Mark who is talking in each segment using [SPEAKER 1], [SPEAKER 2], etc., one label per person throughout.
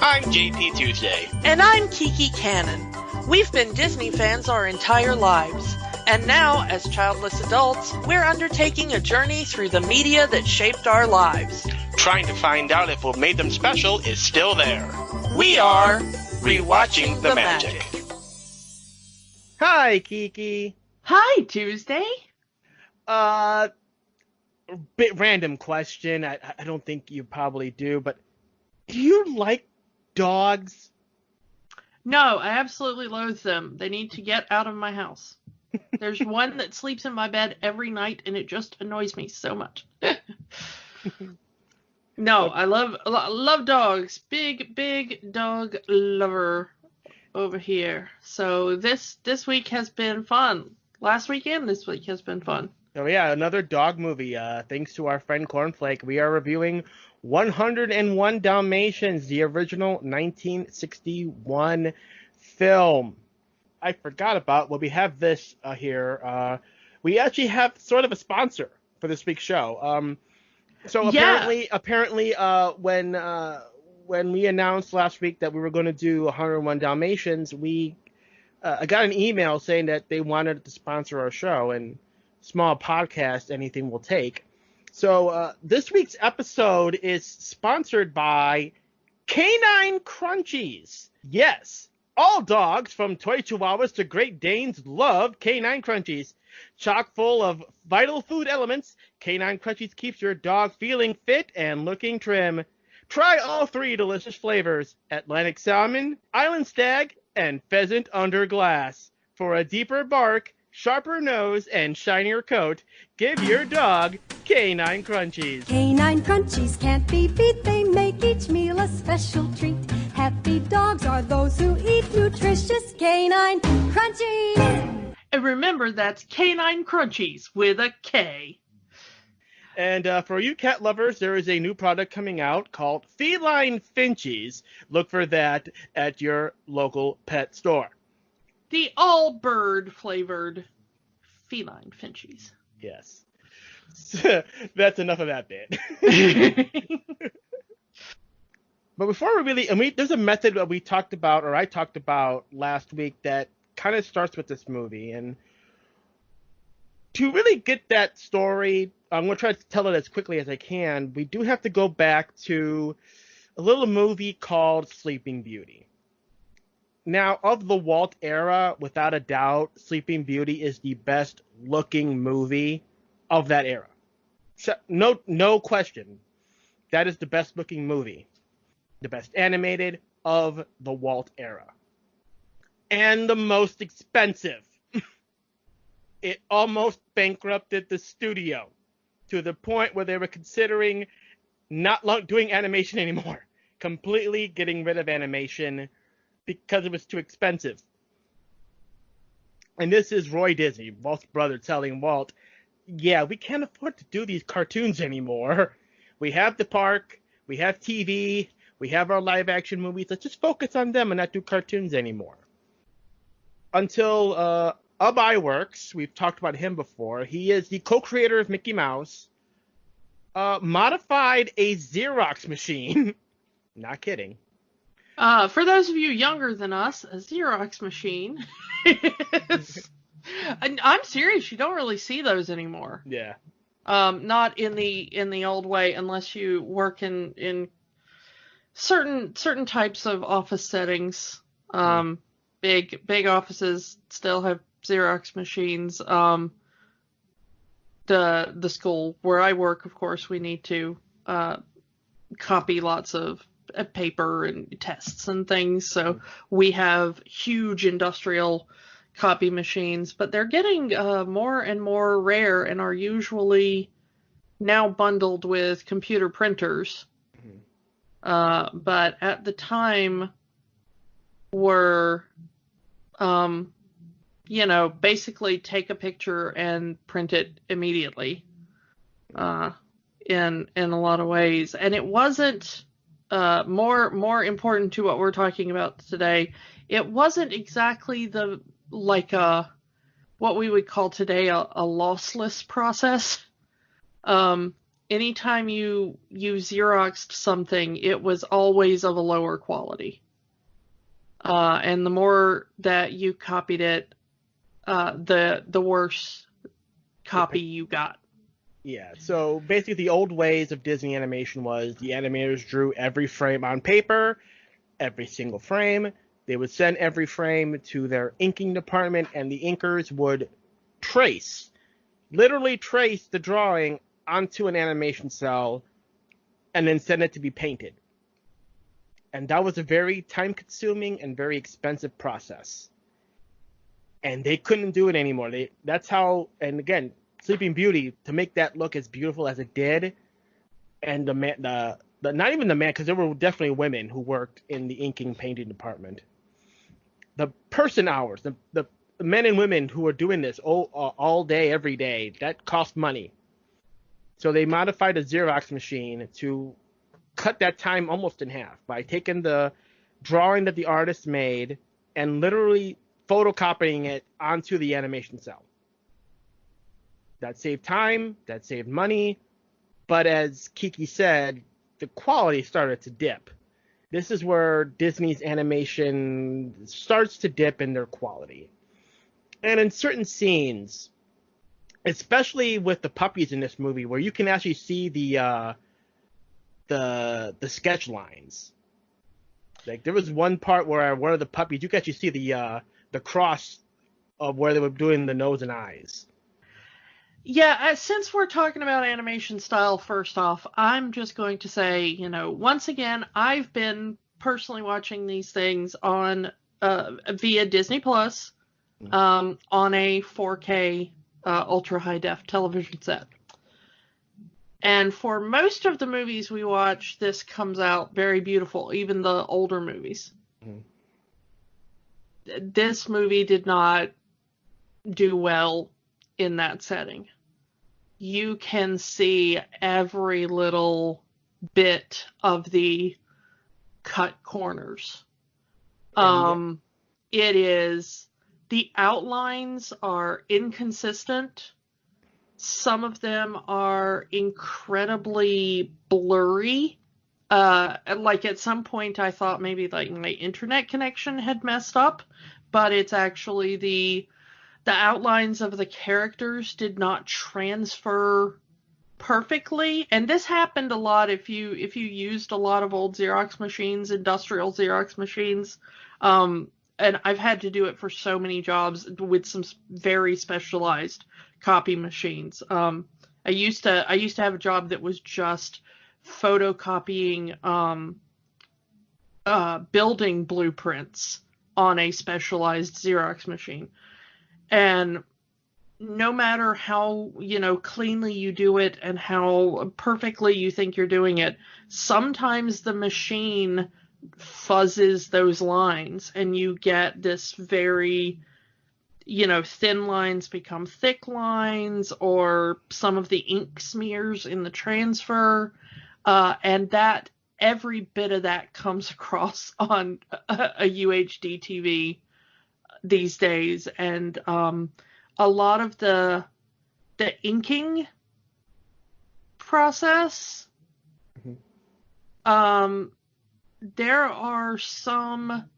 [SPEAKER 1] I'm JP Tuesday.
[SPEAKER 2] And I'm Kiki Canon. We've been Disney fans our entire lives. And now, as childless adults, we're undertaking a journey through the media that shaped our lives.
[SPEAKER 1] Trying to find out if what made them special is still there.
[SPEAKER 2] We are Rewatching the Magic.
[SPEAKER 3] Hi, Kiki.
[SPEAKER 4] Hi, Tuesday.
[SPEAKER 3] Bit random question. I don't think you probably do, but do you like dogs?
[SPEAKER 4] No, I absolutely loathe them. They need to get out of my house. There's one that sleeps in my bed every night, and it just annoys me so much. No, I love dogs. Big dog lover over here. So this week has been fun. Last weekend, this week has been fun.
[SPEAKER 3] Oh yeah, another dog movie. Thanks to our friend Cornflake, we are reviewing 101 Dalmatians, the original 1961 film. I forgot about, well, we have this here. We actually have sort of a sponsor for this week's show. Apparently, when we announced last week that we were going to do 101 Dalmatians, I got an email saying that they wanted to sponsor our show, and small podcast, anything will take. So this week's episode is sponsored by Kanine Krunchies. Yes, all dogs from toy chihuahuas to Great Danes love Kanine Krunchies. Chock full of vital food elements, Kanine Krunchies keeps your dog feeling fit and looking trim. Try all 3 delicious flavors: Atlantic salmon, island stag, and pheasant under glass. For a deeper bark, sharper nose, and shinier coat, give your dog Kanine Krunchies.
[SPEAKER 5] Kanine Krunchies can't be beat. They make each meal a special treat. Happy dogs are those who eat nutritious Kanine Krunchies.
[SPEAKER 4] And remember, that's Kanine Krunchies with a K.
[SPEAKER 3] And for you cat lovers, there is a new product coming out called Feline Finchies. Look for that at your local pet store.
[SPEAKER 4] The all-bird flavored Feline Finchies.
[SPEAKER 3] Yes. That's enough of that bit. But before there's a method that I talked about last week that kind of starts with this movie. And to really get that story, I'm going to try to tell it as quickly as I can. We do have to go back to a little movie called Sleeping Beauty. Now, of the Walt era, without a doubt, Sleeping Beauty is the best looking movie of that era. So, no question. That is the best looking movie. The best animated of the Walt era. And the most expensive. It almost bankrupted the studio to the point where they were considering not doing animation anymore. Completely getting rid of animation because it was too expensive. And this is Roy Disney, Walt's brother, telling Walt, yeah, we can't afford to do these cartoons anymore. We have the park, we have TV, we have our live action movies. Let's just focus on them and not do cartoons anymore. Until Ub Iwerks, we've talked about him before. He is the co-creator of Mickey Mouse, modified a Xerox machine. Not kidding.
[SPEAKER 4] For those of you younger than us, a Xerox machine. I'm serious. You don't really see those anymore.
[SPEAKER 3] Yeah.
[SPEAKER 4] Not in the old way, unless you work in certain types of office settings. Big offices still have Xerox machines. The school where I work, of course, we need to copy lots of paper and tests and things. So we have huge industrial copy machines, but they're getting more and more rare and are usually now bundled with computer printers. But at the time were, basically take a picture and print it immediately in a lot of ways. And it wasn't more important to what we're talking about today. It wasn't exactly what we would call today a lossless process. anytime you Xeroxed something, it was always of a lower quality. And the more that you copied it, the worse copy you got.
[SPEAKER 3] Yeah, so basically the old ways of Disney animation was the animators drew every frame on paper, every single frame. They would send every frame to their inking department, and the inkers would literally trace the drawing onto an animation cell and then send it to be painted. And that was a very time-consuming and very expensive process. And they couldn't do it anymore. That's how, and again, Sleeping Beauty, to make that look as beautiful as it did, and not even the man, because there were definitely women who worked in the inking painting department. The person hours, the men and women who were doing this all day, every day, that cost money. So they modified a Xerox machine to cut that time almost in half by taking the drawing that the artist made and literally photocopying it onto the animation cell. That saved time, that saved money, but as Kiki said, the quality started to dip. This is where Disney's animation starts to dip in their quality. And in certain scenes, especially with the puppies in this movie, where you can actually see the sketch lines. Like there was one part where one of the puppies, you can actually see the cross of where they were doing the nose and eyes.
[SPEAKER 4] Yeah, since we're talking about animation style, first off, I'm just going to say, once again, I've been personally watching these things on via Disney Plus on a 4K ultra high def television set. And for most of the movies we watch, this comes out very beautiful, even the older movies. Mm-hmm. This movie did not do well in that setting. You can see every little bit of the cut corners. It is, the outlines are inconsistent. Some of them are incredibly blurry. Like at some point I thought maybe like my internet connection had messed up, but it's actually the outlines of the characters did not transfer perfectly. And this happened a lot if you used a lot of old Xerox machines, industrial Xerox machines. And I've had to do it for so many jobs with some very specialized copy machines. I used to have a job that was just photocopying building blueprints on a specialized Xerox machine. And no matter how, cleanly you do it and how perfectly you think you're doing it, sometimes the machine fuzzes those lines and you get this very, thin lines become thick lines, or some of the ink smears in the transfer. And that every bit of that comes across on a UHD TV these days. And a lot of the inking process, there are some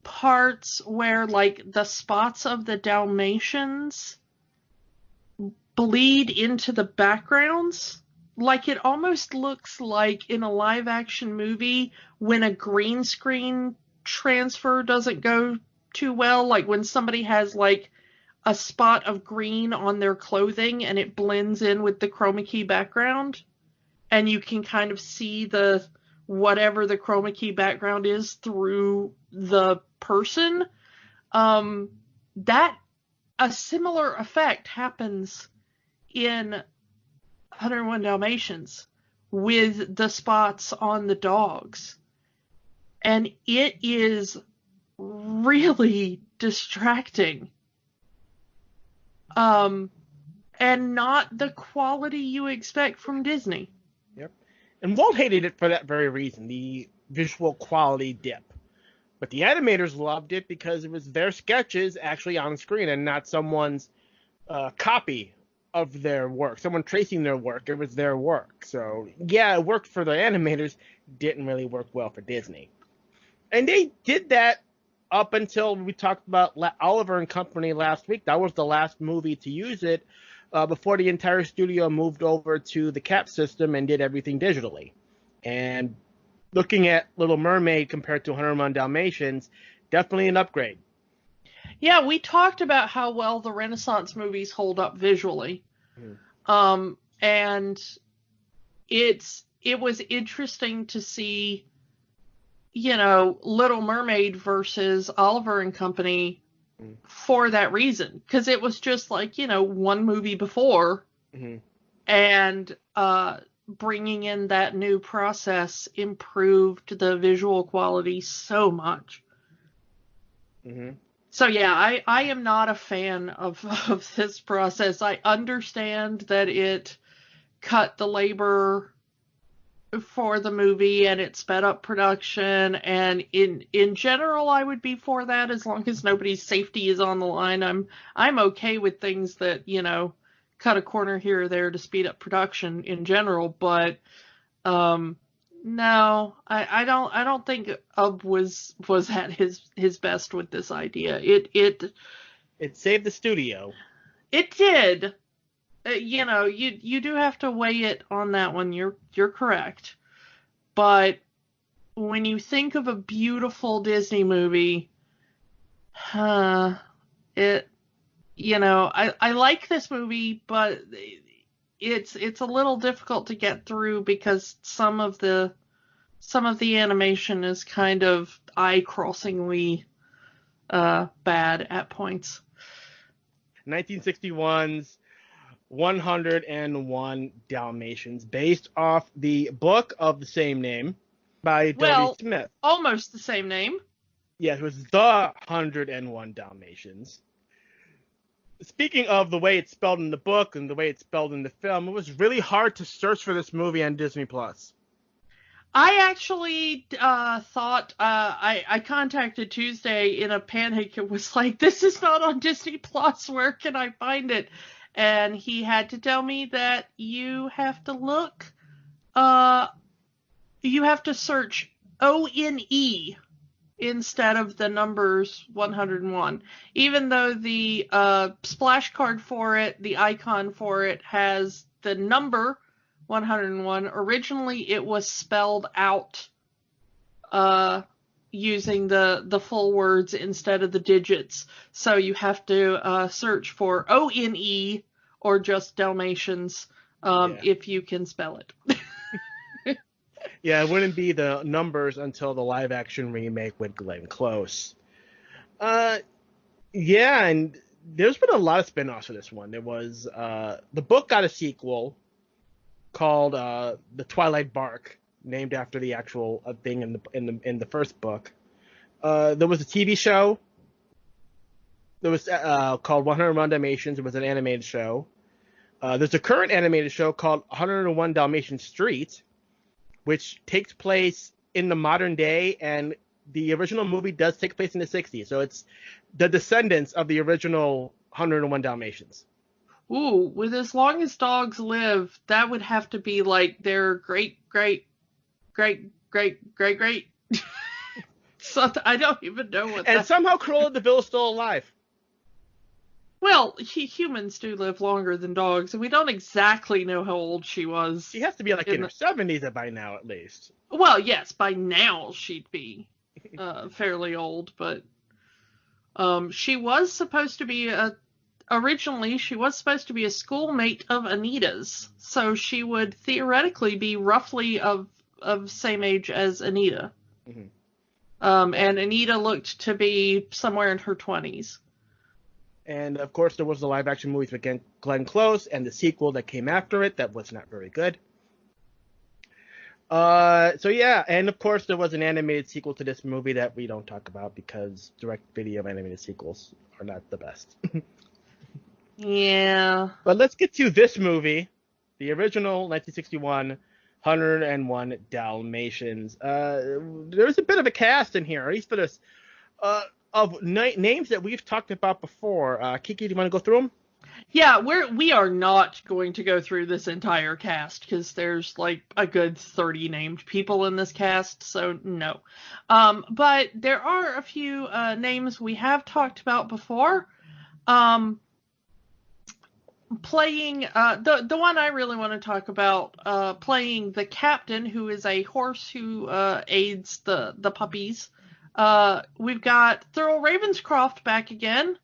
[SPEAKER 4] parts where like the spots of the Dalmatians bleed into the backgrounds. Like it almost looks like in a live action movie when a green screen transfer doesn't go too well, like when somebody has like a spot of green on their clothing and it blends in with the chroma key background and you can kind of see the whatever the chroma key background is through the person. That a similar effect happens in 101 Dalmatians with the spots on the dogs. And it is really distracting. And not the quality you expect from Disney.
[SPEAKER 3] Yep. And Walt hated it for that very reason, the visual quality dip. But the animators loved it because it was their sketches actually on screen and not someone's copy of their work, someone tracing their work. It was their work. So, yeah, it worked for the animators, didn't really work well for Disney. And they did that up until we talked about Oliver and Company last week. That was the last movie to use it before the entire studio moved over to the CAP system and did everything digitally. And looking at Little Mermaid compared to 101 Dalmatians, definitely an upgrade.
[SPEAKER 4] Yeah, we talked about how well the Renaissance movies hold up visually. And it was interesting to see, Little Mermaid versus Oliver and Company for that reason. Because it was just like, one movie before. And bringing in that new process improved the visual quality so much. So yeah, I am not a fan of this process. I understand that it cut the labor for the movie and it sped up production, and in general I would be for that as long as nobody's safety is on the line. I'm okay with things that, cut a corner here or there to speed up production in general, but no, I don't think Ub was at his best with this idea. It
[SPEAKER 3] saved the studio.
[SPEAKER 4] It did. You do have to weigh it on that one. You're correct. But when you think of a beautiful Disney movie, I like this movie, but it's a little difficult to get through because some of the animation is kind of eye-crossingly bad at points.
[SPEAKER 3] 1961's 101 Dalmatians, based off the book of the same name by W. Smith.
[SPEAKER 4] Almost the same name.
[SPEAKER 3] Yes, it was the 101 Dalmatians. Speaking of the way it's spelled in the book and the way it's spelled in the film, it was really hard to search for this movie on Disney+.
[SPEAKER 4] I actually thought I contacted Tuesday in a panic. It was like, this is not on Disney+. Where can I find it? And he had to tell me that you have to look. You have to search ONE instead of the numbers 101. Even though the splash card for it, the icon for it, has the number 101, originally it was spelled out using the full words instead of the digits. So you have to search for ONE or just Dalmatians if you can spell it.
[SPEAKER 3] Yeah, it wouldn't be the numbers until the live-action remake with Glenn Close. Yeah, and there's been a lot of spin-offs for this one. There was the book got a sequel called The Twilight Bark, named after the actual thing in the first book. There was a TV show that was called 101 Dalmatians. It was an animated show. There's a current animated show called 101 Dalmatian Street, which takes place in the modern day, and the original movie does take place in the 60s. So it's the descendants of the original 101 Dalmatians.
[SPEAKER 4] Ooh, with As Long as Dogs Live, that would have to be like their great. So I don't even know what.
[SPEAKER 3] And somehow Cruella De Vil is still alive.
[SPEAKER 4] Well, humans do live longer than dogs, and we don't exactly know how old she was.
[SPEAKER 3] She has to be like in her 70s by now, at least.
[SPEAKER 4] Well, yes, by now she'd be fairly old, but she was supposed to be originally she was supposed to be a schoolmate of Anita's, so she would theoretically be roughly of same age as Anita. And Anita looked to be somewhere in her 20s.
[SPEAKER 3] And, of course, there was the live-action movies with Glenn Close and the sequel that came after it that was not very good. So, yeah, and, of course, there was an animated sequel to this movie that we don't talk about because direct-video animated sequels are not the best.
[SPEAKER 4] Yeah.
[SPEAKER 3] But let's get to this movie, the original 1961 101 Dalmatians. There's a bit of a cast in here, at least for this. Of names that we've talked about before. Kiki, do you want to go through them?
[SPEAKER 4] Yeah, we are not going to go through this entire cast because there's like a good 30 named people in this cast, so no. But there are a few names we have talked about before. Playing the one I really want to talk about, playing the captain, who is a horse who aids the puppies. We've got Thurl Ravenscroft back again.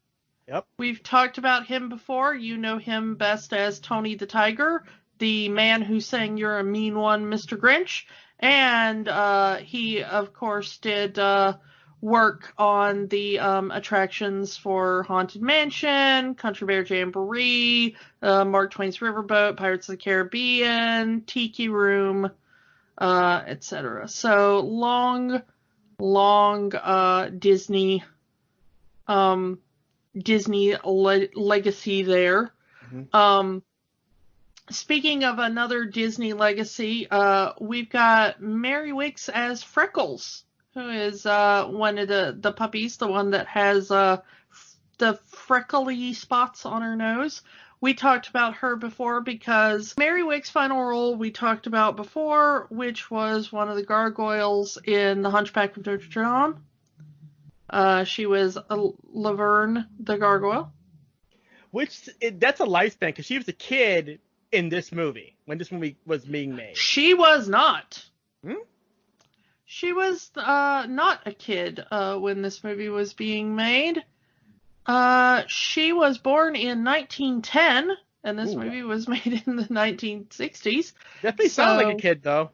[SPEAKER 3] Yep.
[SPEAKER 4] We've talked about him before. You know him best as Tony the Tiger, the man who sang "You're a Mean One, Mr. Grinch." And he, of course, did work on the attractions for Haunted Mansion, Country Bear Jamboree, Mark Twain's Riverboat, Pirates of the Caribbean, Tiki Room, etc. So long Disney legacy there. Mm-hmm. Speaking of another Disney legacy, we've got Mary Wicks as Freckles, who is one of the puppies, the one that has the freckly spots on her nose. We talked about her before because Mary Wicks' final role we talked about before, which was one of the gargoyles in The Hunchback of Notre Dame. She was Laverne the Gargoyle.
[SPEAKER 3] That's a lifespan, because she was a kid in this movie, when this movie was being made.
[SPEAKER 4] She was not. She was not a kid when this movie was being made. She was born in 1910, and this movie was made in the 1960s.
[SPEAKER 3] Definitely sounds like a kid, though.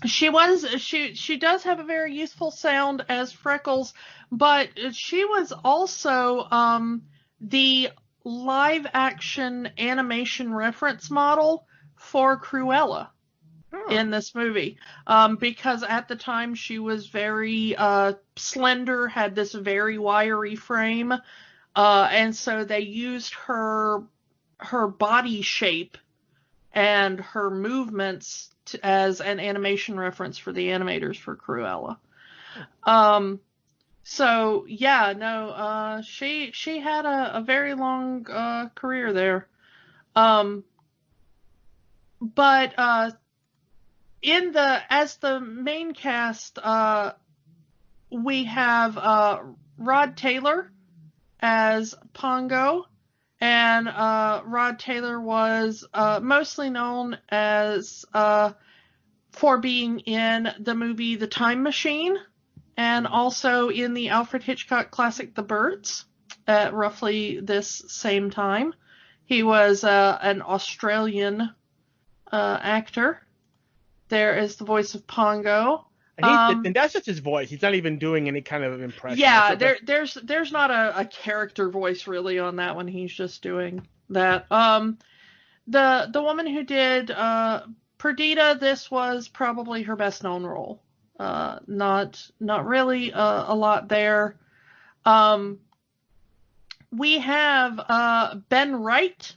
[SPEAKER 4] She does have a very youthful sound as Freckles, but she was also the live-action animation reference model for Cruella in this movie, because at the time she was very slender, had this very wiry frame, and so they used her body shape and her movements as an animation reference for the animators for Cruella. So yeah, no, she had a very long career there. But as the main cast, we have Rod Taylor as Pongo, and Rod Taylor was mostly known as for being in the movie The Time Machine, and also in the Alfred Hitchcock classic The Birds at roughly this same time. He was an Australian actor. There is the voice of Pongo.
[SPEAKER 3] And that's just his voice. He's not even doing any kind of impression.
[SPEAKER 4] Yeah, there's not a character voice really on that one. He's just doing that. The woman who did Perdita, this was probably her best known role. Not really a lot there. We have Ben Wright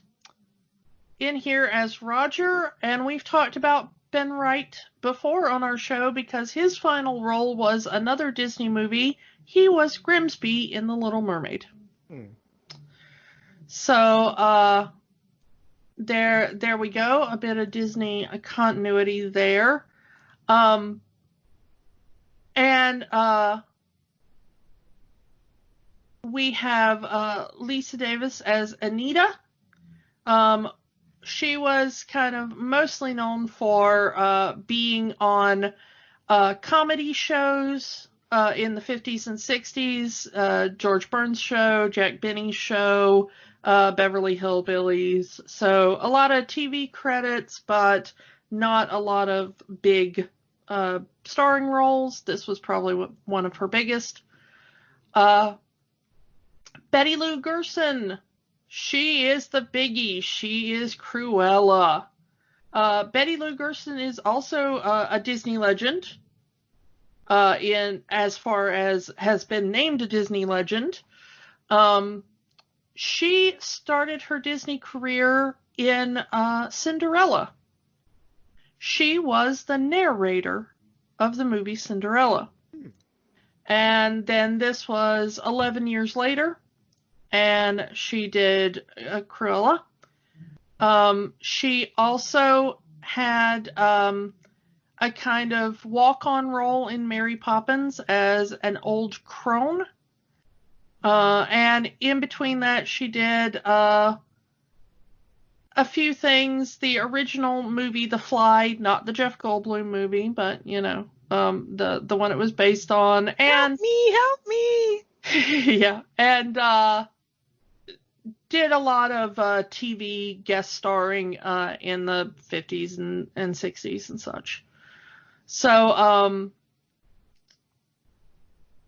[SPEAKER 4] in here as Roger, and we've talked about Ben Wright before on our show because his final role was another Disney movie. He was Grimsby in The Little Mermaid. So there we go, a bit of Disney continuity there. And we have Lisa Davis as Anita. She was kind of mostly known for being on comedy shows in the 50s and 60s, George Burns Show, Jack Benny Show, Beverly Hillbillies. So a lot of TV credits, but not a lot of big starring roles. This was probably one of her biggest. Betty Lou Gerson. She is the biggie. She is Cruella. Betty Lou Gerson is also a Disney legend. In as far as has been named a Disney legend. She started her Disney career in Cinderella. She was the narrator of the movie Cinderella. And then this was 11 years later. and she did Cruella. She also had a kind of walk-on role in Mary Poppins as an old crone. And in between that, she did a few things. The original movie, The Fly, not the Jeff Goldblum movie, but, you know, the one it was based on. And
[SPEAKER 3] Help me!
[SPEAKER 4] yeah, and did a lot of TV guest starring in the 50s and 60s and such. So,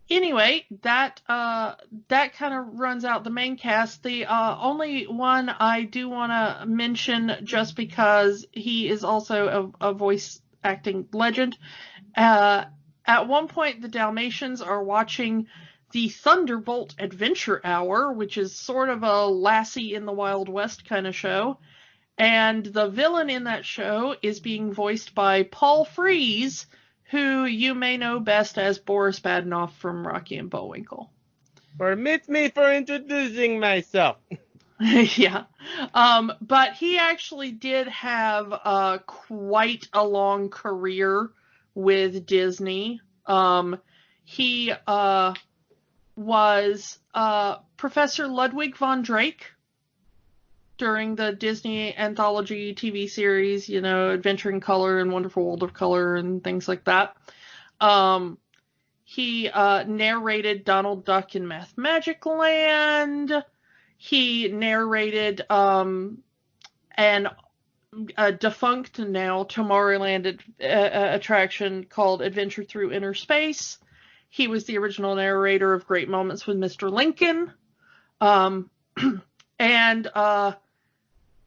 [SPEAKER 4] anyway, that kind of runs out the main cast. The only one I do want to mention, just because he is also a voice acting legend. At one point, the Dalmatians are watching the Thunderbolt Adventure Hour, which is sort of a Lassie in the Wild West kind of show. And the villain in that show is being voiced by Paul Frees, who you may know best as Boris Badenoch from Rocky and Bullwinkle.
[SPEAKER 3] Permit me for introducing myself.
[SPEAKER 4] Yeah. But he actually did have quite a long career with Disney. He was Professor Ludwig von Drake during the Disney anthology TV series, you know, Adventure in Color and Wonderful World of Color and things like that. He narrated Donald Duck in Math Magic Land. He narrated an defunct now Tomorrowland attraction called Adventure Through Inner Space. He was the original narrator of Great Moments with Mr. Lincoln. And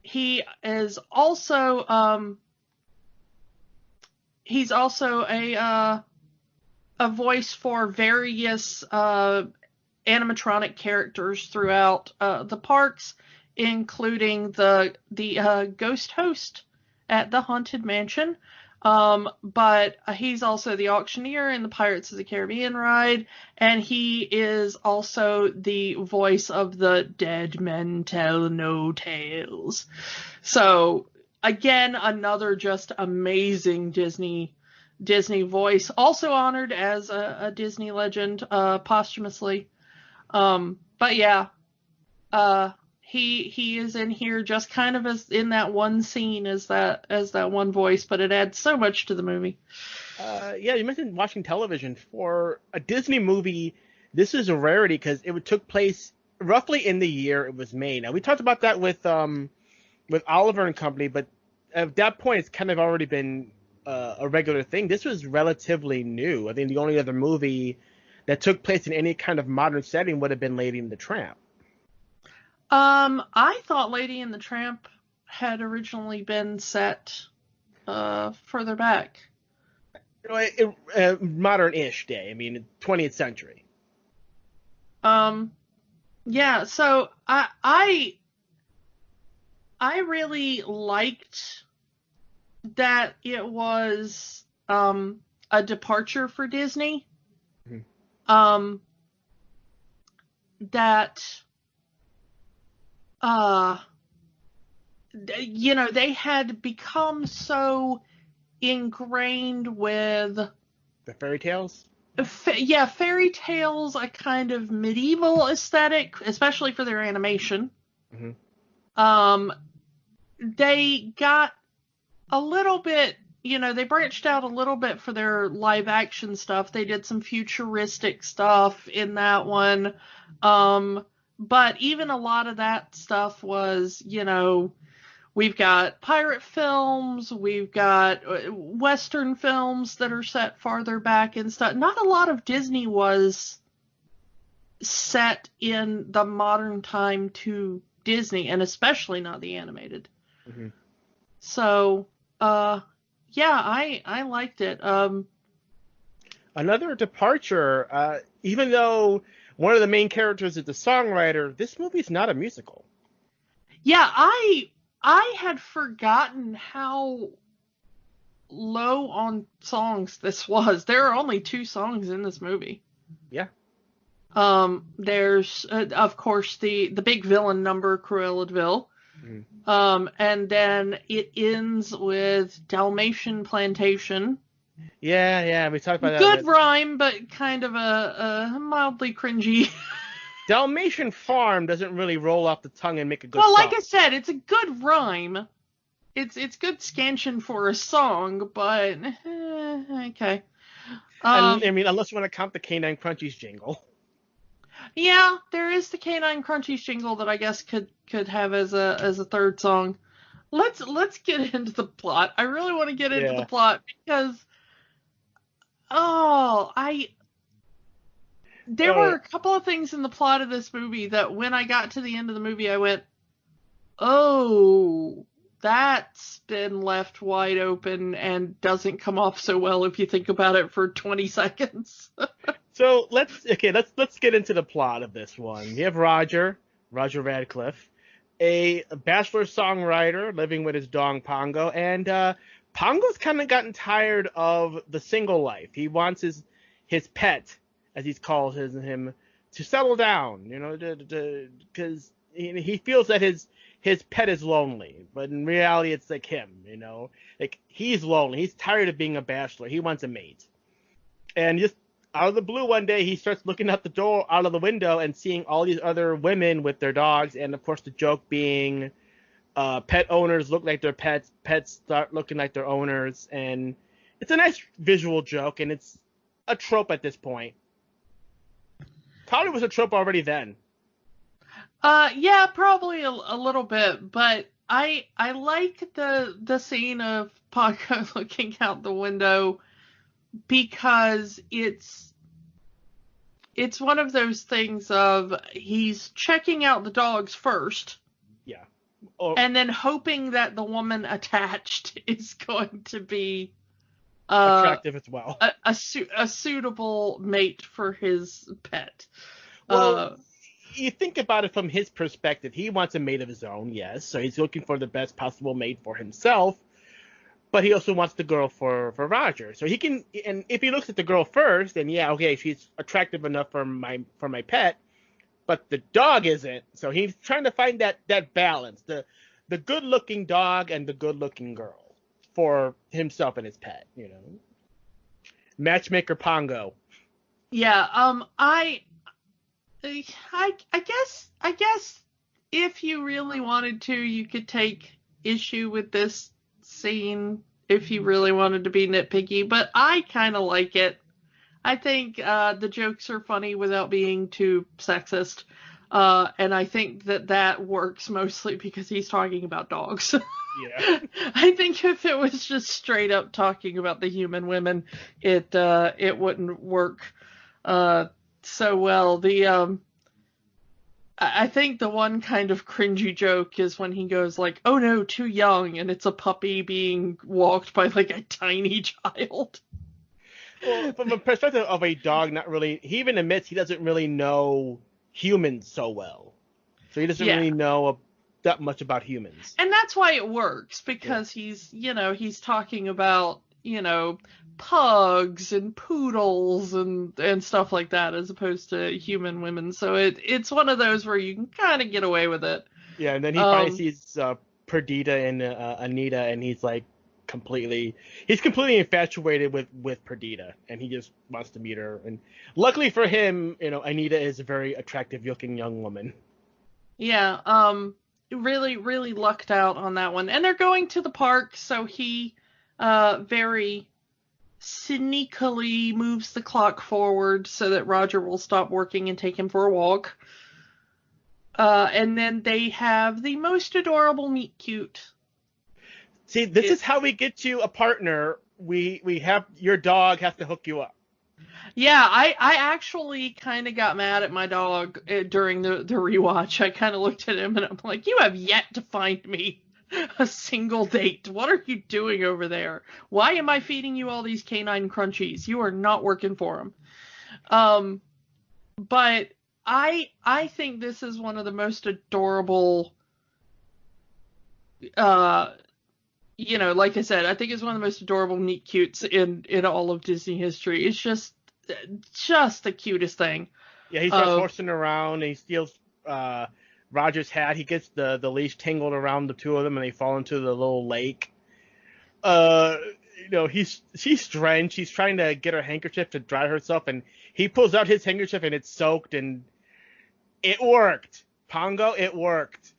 [SPEAKER 4] he is also he's also a voice for various animatronic characters throughout the parks, including the ghost host at the Haunted Mansion. But he's also the auctioneer in the Pirates of the Caribbean ride, and he is also the voice of the Dead Men Tell No Tales. So, again, another just amazing Disney voice, also honored as a Disney legend posthumously. But yeah, he is in here just kind of as in that one scene as that one voice, but it adds so much to the movie.
[SPEAKER 3] Yeah, you mentioned watching television. For a Disney movie, this is a rarity because it took place roughly in the year it was made. Now, we talked about that with Oliver and Company, but at that point, it's kind of already been a regular thing. This was relatively new. I think the only other movie that took place in any kind of modern setting would have been Lady and the Tramp.
[SPEAKER 4] I thought Lady and the Tramp had originally been set further back.
[SPEAKER 3] Modern-ish day. I mean, 20th century.
[SPEAKER 4] Yeah. So I really liked that it was a departure for Disney. Mm-hmm. That. You know, they had become so ingrained with
[SPEAKER 3] the fairy tales.
[SPEAKER 4] Fairy tales, a kind of medieval aesthetic, especially for their animation. Mm-hmm. They got a little bit, you know, they branched out a little bit for their live action stuff. They did some futuristic stuff in that one. But even a lot of that stuff was, you know, we've got pirate films, we've got Western films that are set farther back and stuff. Not a lot of Disney was set in the modern time to Disney, and especially not the animated. Mm-hmm. So, yeah, I liked it.
[SPEAKER 3] Another departure, even though one of the main characters is the songwriter, this movie's not a musical.
[SPEAKER 4] Yeah, I had forgotten how low on songs this was. There are only 2 songs in this movie.
[SPEAKER 3] Yeah.
[SPEAKER 4] There's, of course, the big villain number, Cruella De Vil. And then it ends with Dalmatian Plantation.
[SPEAKER 3] Yeah, we talked about that.
[SPEAKER 4] Good rhyme, but kind of a mildly cringy.
[SPEAKER 3] Dalmatian Farm doesn't really roll off the tongue and make a good
[SPEAKER 4] Well,
[SPEAKER 3] song.
[SPEAKER 4] like I said, it's a good rhyme. It's good scansion for a song, but okay.
[SPEAKER 3] I mean, unless you want to count the Kanine Krunchies jingle.
[SPEAKER 4] Yeah, there is the Kanine Krunchies jingle that I guess could have as a third song. Let's get into the plot. I really want to get into the plot because there were a couple of things in the plot of this movie that when I got to the end of the movie, I went, oh, that's been left wide open and doesn't come off so well if you think about it for 20 seconds.
[SPEAKER 3] So let's get into the plot of this one. You have Roger Radcliffe, a bachelor songwriter living with his dog Pongo, and Pongo's kind of gotten tired of the single life. He wants his pet, as he calls him, to settle down, because he feels that his pet is lonely, but in reality it's like him, like he's lonely. He's tired of being a bachelor. He wants a mate. And just out of the blue one day, he starts looking out of the window and seeing all these other women with their dogs. And of course the joke being, pet owners look like their pets start looking like their owners. And it's a nice visual joke, and it's a trope at this point. Probably was a trope already then.
[SPEAKER 4] Yeah, probably a little bit, but I like the scene of Pongo looking out the window because it's one of those things of he's checking out the dogs first.
[SPEAKER 3] Yeah.
[SPEAKER 4] And then hoping that the woman attached is going to be
[SPEAKER 3] attractive as well.
[SPEAKER 4] A suitable mate for his pet.
[SPEAKER 3] Well, you think about it from his perspective. He wants a mate of his own, yes. So he's looking for the best possible mate for himself. But he also wants the girl for Roger. So he can, and if he looks at the girl first, then yeah, okay, she's attractive enough for my pet, but the dog isn't. So he's trying to find that balance, the good-looking dog and the good-looking girl for himself and his pet, Matchmaker Pongo.
[SPEAKER 4] Yeah, I guess if you really wanted to, you could take issue with this scene if you really wanted to be nitpicky, but I kind of like it. I think the jokes are funny without being too sexist, and I think that works mostly because he's talking about dogs.
[SPEAKER 3] Yeah.
[SPEAKER 4] I think if it was just straight up talking about the human women, it wouldn't work so well. I think the one kind of cringy joke is when he goes like, "Oh no, too young," and it's a puppy being walked by like a tiny child.
[SPEAKER 3] Well, from a perspective of a dog, not really. He even admits he doesn't really know humans so well, so he doesn't really know that much about humans.
[SPEAKER 4] And that's why it works, because he's talking about pugs and poodles and stuff like that, as opposed to human women. So it's one of those where you can kind of get away with it.
[SPEAKER 3] Yeah, and then he finally sees Perdita and Anita, and he's like completely infatuated with Perdita, and he just wants to meet her. And luckily for him, Anita is a very attractive looking young woman.
[SPEAKER 4] Yeah, really, really lucked out on that one. And they're going to the park, so he very sneakily moves the clock forward so that Roger will stop working and take him for a walk. And then they have the most adorable meet cute.
[SPEAKER 3] See, this is how we get you a partner. We have your dog have to hook you up.
[SPEAKER 4] Yeah, I actually kind of got mad at my dog during the rewatch. I kind of looked at him and I'm like, you have yet to find me a single date. What are you doing over there? Why am I feeding you all these canine crunchies? You are not working for them. But I think this is one of the most adorable, like I said, I think it's one of the most adorable meet-cutes in all of Disney history. It's just the cutest thing.
[SPEAKER 3] Yeah, he starts horsing around, and he steals Roger's hat. He gets the leash tangled around the two of them, and they fall into the little lake. She's drenched. She's trying to get her handkerchief to dry herself, and he pulls out his handkerchief, and it's soaked, and it worked. Pongo, it worked.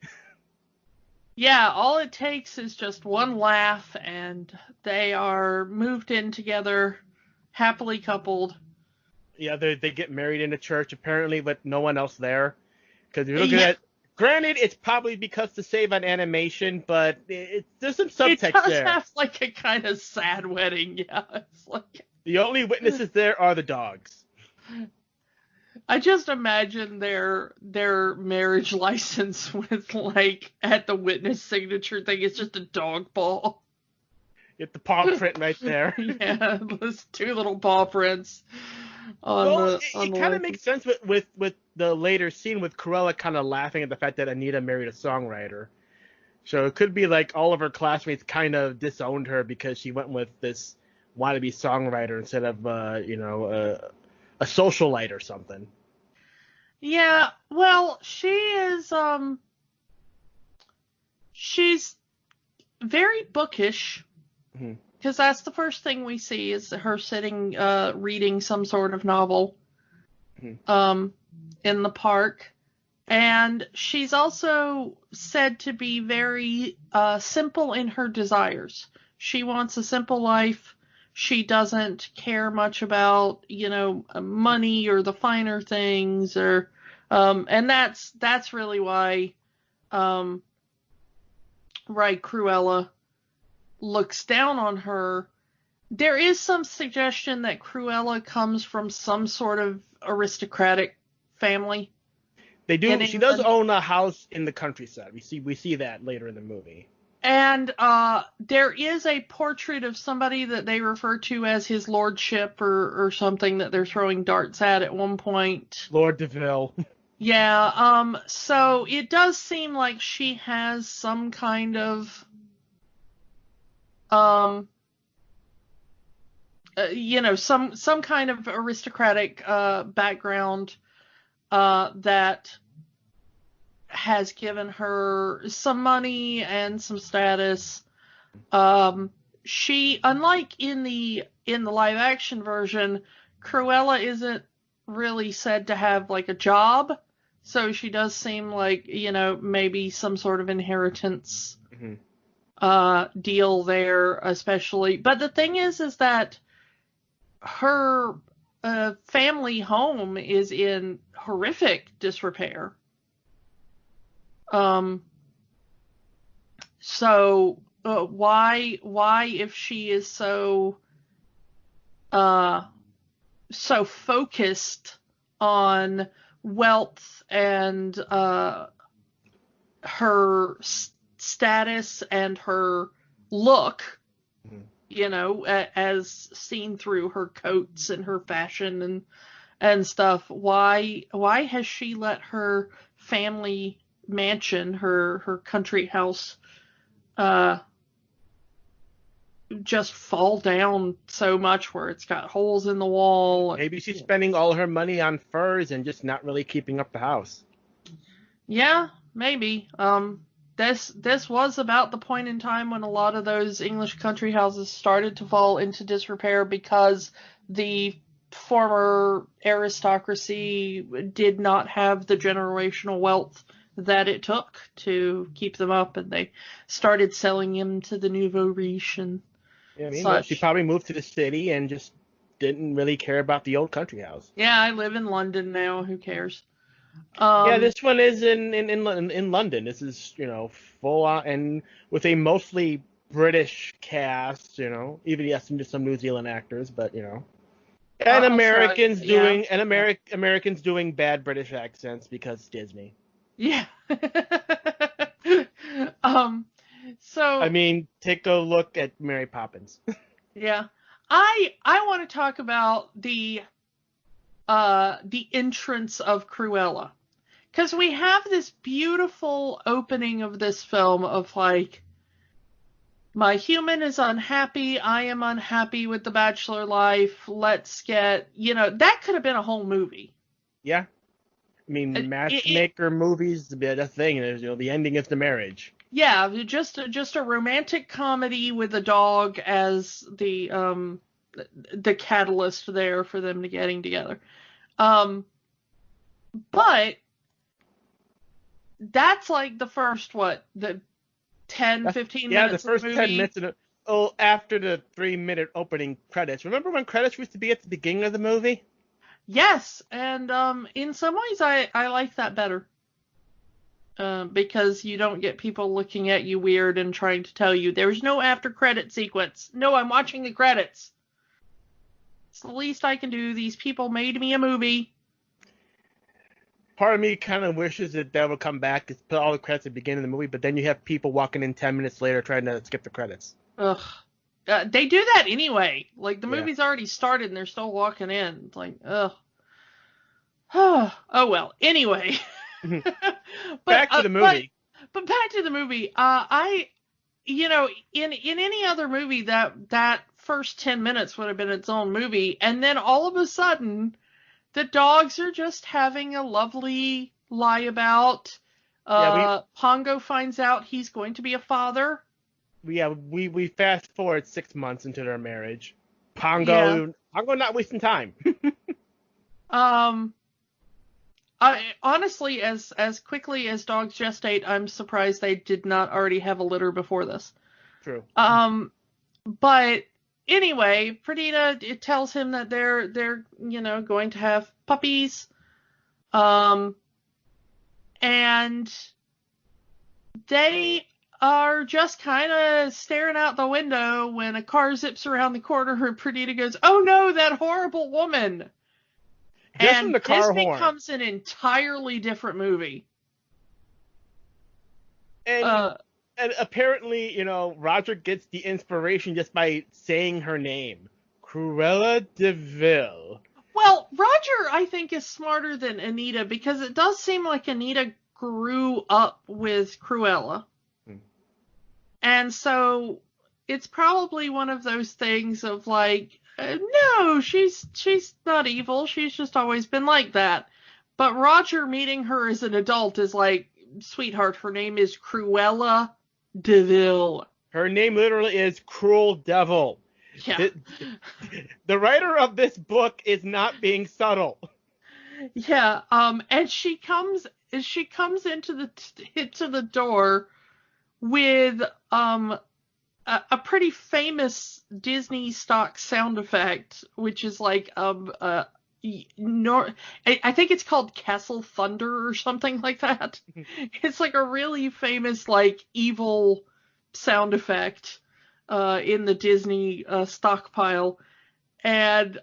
[SPEAKER 4] Yeah, all it takes is just one laugh, and they are moved in together, happily coupled.
[SPEAKER 3] Yeah, they get married in a church, apparently, but no one else there. Because if you look at granted, it's probably because to save on animation, but there's some subtext there.
[SPEAKER 4] It does have, like, a kind of sad wedding, yeah. It's like...
[SPEAKER 3] The only witnesses there are the dogs.
[SPEAKER 4] I just imagine their marriage license with, like, at the witness signature thing, it's just a dog paw.
[SPEAKER 3] Get the paw print right there.
[SPEAKER 4] Yeah, those two little paw prints.
[SPEAKER 3] It kind of makes sense with the later scene with Cruella kind of laughing at the fact that Anita married a songwriter. So it could be like all of her classmates kind of disowned her because she went with this wannabe songwriter instead of a socialite or something.
[SPEAKER 4] Yeah, well, she's very bookish. Mm-hmm. Because that's the first thing we see is her sitting, reading some sort of novel, in the park. And she's also said to be very simple in her desires. She wants a simple life. She doesn't care much about, money or the finer things, or, and that's really why, Cruella looks down on her. There is some suggestion that Cruella comes from some sort of aristocratic family.
[SPEAKER 3] They do. She does own a house in the countryside. We see that later in the movie.
[SPEAKER 4] And there is a portrait of somebody that they refer to as his lordship or something that they're throwing darts at one point.
[SPEAKER 3] Lord De Vil.
[SPEAKER 4] Yeah. So it does seem like she has some kind of some kind of aristocratic background that has given her some money and some status. She, unlike in the live action version, Cruella isn't really said to have like a job, so she does seem like maybe some sort of inheritance. Mm-hmm. Deal there, especially. But the thing is that her family home is in horrific disrepair. So why if she is so focused on wealth and her status and her look, as seen through her coats and her fashion and stuff, why has she let her family mansion, her country house, just fall down so much where it's got holes in the wall?
[SPEAKER 3] Maybe she's spending all her money on furs and just not really keeping up the house.
[SPEAKER 4] Yeah, maybe. This was about the point in time when a lot of those English country houses started to fall into disrepair because the former aristocracy did not have the generational wealth that it took to keep them up, and they started selling them to the nouveau riche and such.
[SPEAKER 3] She probably moved to the city and just didn't really care about the old country house.
[SPEAKER 4] Yeah, I live in London now. Who cares?
[SPEAKER 3] This one is in London. This is, full on and with a mostly British cast, even yes, some New Zealand actors, but and Americans Americans doing bad British accents because Disney.
[SPEAKER 4] Yeah. So
[SPEAKER 3] take a look at Mary Poppins.
[SPEAKER 4] Yeah. I want to talk about the entrance of Cruella. Because we have this beautiful opening of this film of like, my human is unhappy, I am unhappy with the bachelor life, let's get, that could have been a whole movie.
[SPEAKER 3] Yeah. I mean, matchmaker movies, the thing is, the ending is the marriage.
[SPEAKER 4] Yeah, just a romantic comedy with a dog as the catalyst there for them to getting together. But that's like the first, 10, 15 minutes
[SPEAKER 3] yeah, the first
[SPEAKER 4] of the movie.
[SPEAKER 3] 10 minutes after the 3-minute opening credits. Remember when credits used to be at the beginning of the movie?
[SPEAKER 4] Yes, and in some ways I like that better. Because you don't get people looking at you weird and trying to tell you there's no after credit sequence. No, I'm watching the credits. It's the least I can do. These people made me a movie.
[SPEAKER 3] Part of me kind of wishes that would come back, is put all the credits at the beginning of the movie, but then you have people walking in 10 minutes later trying to skip the credits.
[SPEAKER 4] Ugh. They do that anyway. Like, the movie's already started and they're still walking in. It's like, ugh. Oh, well. Anyway.
[SPEAKER 3] Back to the movie.
[SPEAKER 4] But back to the movie. In any other movie, that first 10 minutes would have been its own movie. And then all of a sudden, the dogs are just having a lovely lie about. Pongo finds out he's going to be a father.
[SPEAKER 3] Yeah, we fast forward 6 months into their marriage. Pongo not wasting time.
[SPEAKER 4] Honestly, as quickly as dogs gestate, I'm surprised they did not already have a litter before this.
[SPEAKER 3] True.
[SPEAKER 4] But anyway, Perdita, it tells him that they're going to have puppies. And they are just kind of staring out the window when a car zips around the corner and Perdita goes, "Oh no, that horrible woman."
[SPEAKER 3] Just
[SPEAKER 4] and
[SPEAKER 3] from the car
[SPEAKER 4] this
[SPEAKER 3] horn.
[SPEAKER 4] becomes an entirely different movie.
[SPEAKER 3] And apparently, Roger gets the inspiration just by saying her name. Cruella De Vil.
[SPEAKER 4] Well, Roger, I think, is smarter than Anita, because it does seem like Anita grew up with Cruella. And so it's probably one of those things of like, no, she's not evil. She's just always been like that. But Roger meeting her as an adult is like, sweetheart, her name is Cruella De Vil.
[SPEAKER 3] Her name literally is Cruel Devil.
[SPEAKER 4] Yeah.
[SPEAKER 3] The writer of this book is not being subtle.
[SPEAKER 4] Yeah. And she comes into the door with a pretty famous Disney stock sound effect, which is like I think it's called Castle Thunder or something like that. It's like a really famous like evil sound effect in the Disney stockpile, and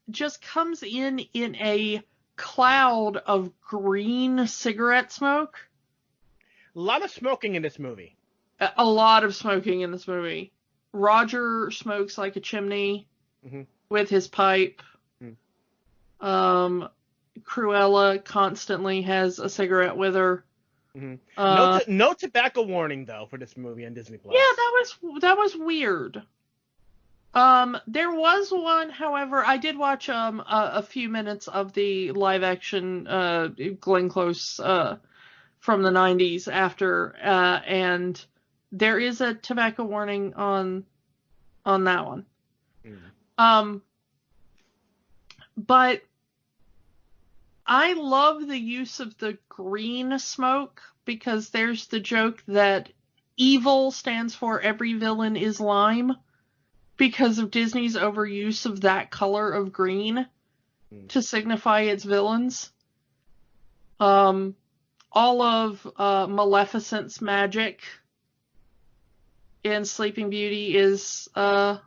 [SPEAKER 4] just comes in a cloud of green cigarette smoke.
[SPEAKER 3] A lot of smoking in this movie.
[SPEAKER 4] A lot of smoking in this movie. Roger smokes like a chimney with his pipe. Cruella constantly has a cigarette with her.
[SPEAKER 3] No tobacco warning though for this movie on Disney Plus.
[SPEAKER 4] Yeah, that was weird. There was one, however, I did watch a few minutes of the live action Glenn Close from the 90s after, and there is a tobacco warning on that one. But I love the use of the green smoke, because there's the joke that evil stands for every villain is lime, because of Disney's overuse of that color of green to signify its villains. All of Maleficent's magic in Sleeping Beauty is that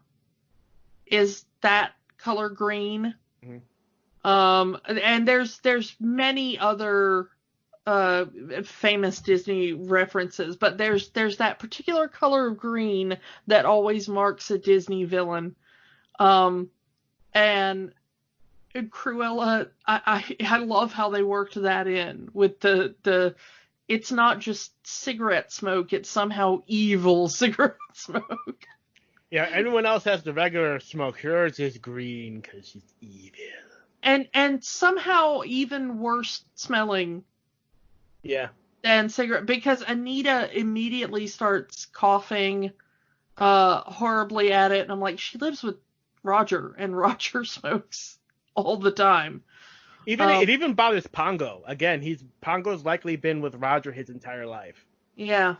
[SPEAKER 4] color green. And there's many other famous Disney references, but there's that particular color of green that always marks a Disney villain. And Cruella, I love how they worked that in with the it's not just cigarette smoke, it's somehow evil cigarette smoke.
[SPEAKER 3] Yeah, everyone else has the regular smoke. Hers is green because she's evil.
[SPEAKER 4] and somehow even worse smelling.
[SPEAKER 3] Yeah.
[SPEAKER 4] Than cigarette, because Anita immediately starts coughing horribly at it, and I'm like, she lives with Roger, and Roger smokes all the time.
[SPEAKER 3] It even bothers Pongo. Again, Pongo's likely been with Roger his entire life.
[SPEAKER 4] Yeah.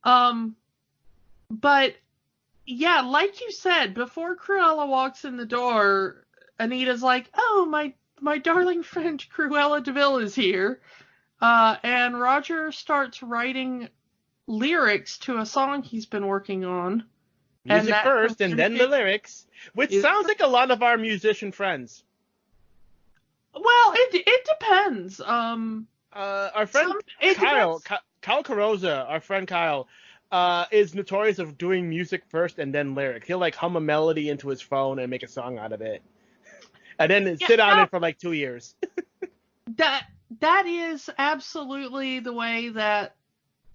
[SPEAKER 4] But yeah, like you said, before Cruella walks in the door, Anita's like, "Oh, my darling friend Cruella De Vil is here." And Roger starts writing lyrics to a song he's been working on.
[SPEAKER 3] Music first, and then the lyrics, which sounds like a lot of our musician friends.
[SPEAKER 4] Well, it depends.
[SPEAKER 3] Our friend Kyle Carosa, our friend Kyle, is notorious of doing music first and then lyrics. He'll like hum a melody into his phone and make a song out of it, and then sit on it for like 2 years.
[SPEAKER 4] That is absolutely the way that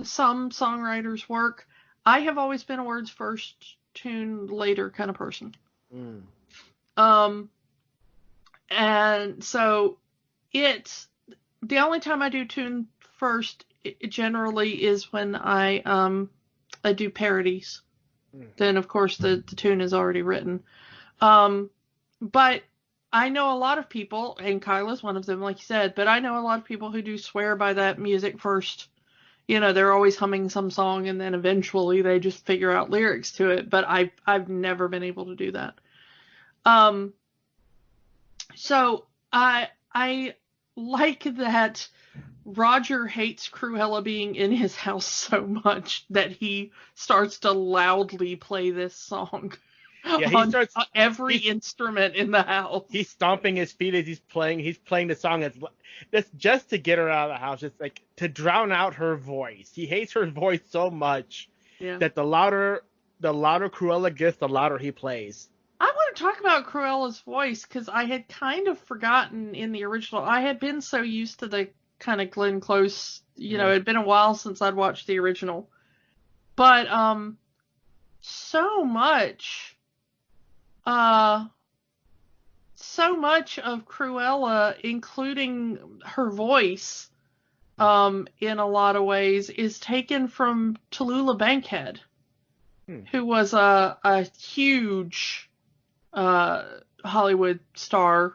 [SPEAKER 4] some songwriters work. I have always been a words first, tune later kind of person. And so the only time I do tune first it generally is when I do parodies. Then of course the tune is already written. But I know a lot of people, and Kyla's one of them, like you said, but I know a lot of people who do swear by that music first. You know, they're always humming some song and then eventually they just figure out lyrics to it. But I've never been able to do that. So I like that Roger hates Cruella being in his house so much that he starts to loudly play this song. Yeah, he starts every instrument in the house.
[SPEAKER 3] He's stomping his feet as he's playing. He's playing the song that's just to get her out of the house. It's like to drown out her voice. He hates her voice so much that the louder Cruella gets, the louder he plays.
[SPEAKER 4] I want to talk about Cruella's voice because I had kind of forgotten in the original. I had been so used to the kind of Glenn Close, it had been a while since I'd watched the original. But so much of Cruella, including her voice, in a lot of ways, is taken from Tallulah Bankhead, who was a huge Hollywood star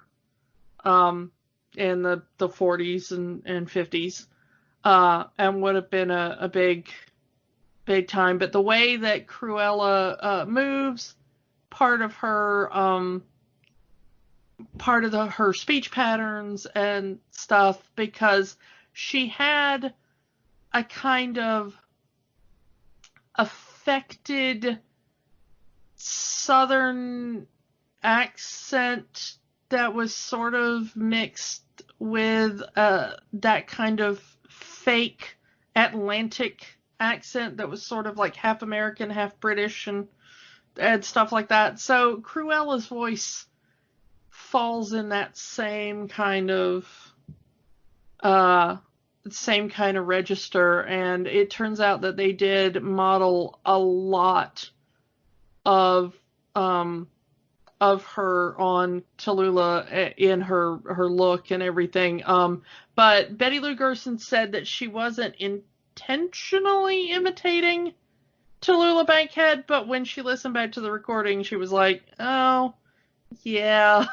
[SPEAKER 4] in the 40s and 50s, and would have been a big time. But the way that Cruella moves, part of her her speech patterns and stuff, because she had a kind of affected Southern accent that was sort of mixed with that kind of fake Atlantic accent that was sort of like half American, half British, and stuff like that. So Cruella's voice falls in that same kind of register, and it turns out that they did model a lot of her on Tallulah in her look and everything. But Betty Lou Gerson said that she wasn't intentionally imitating Tallulah Bankhead, but when she listened back to the recording, she was like, oh, yeah.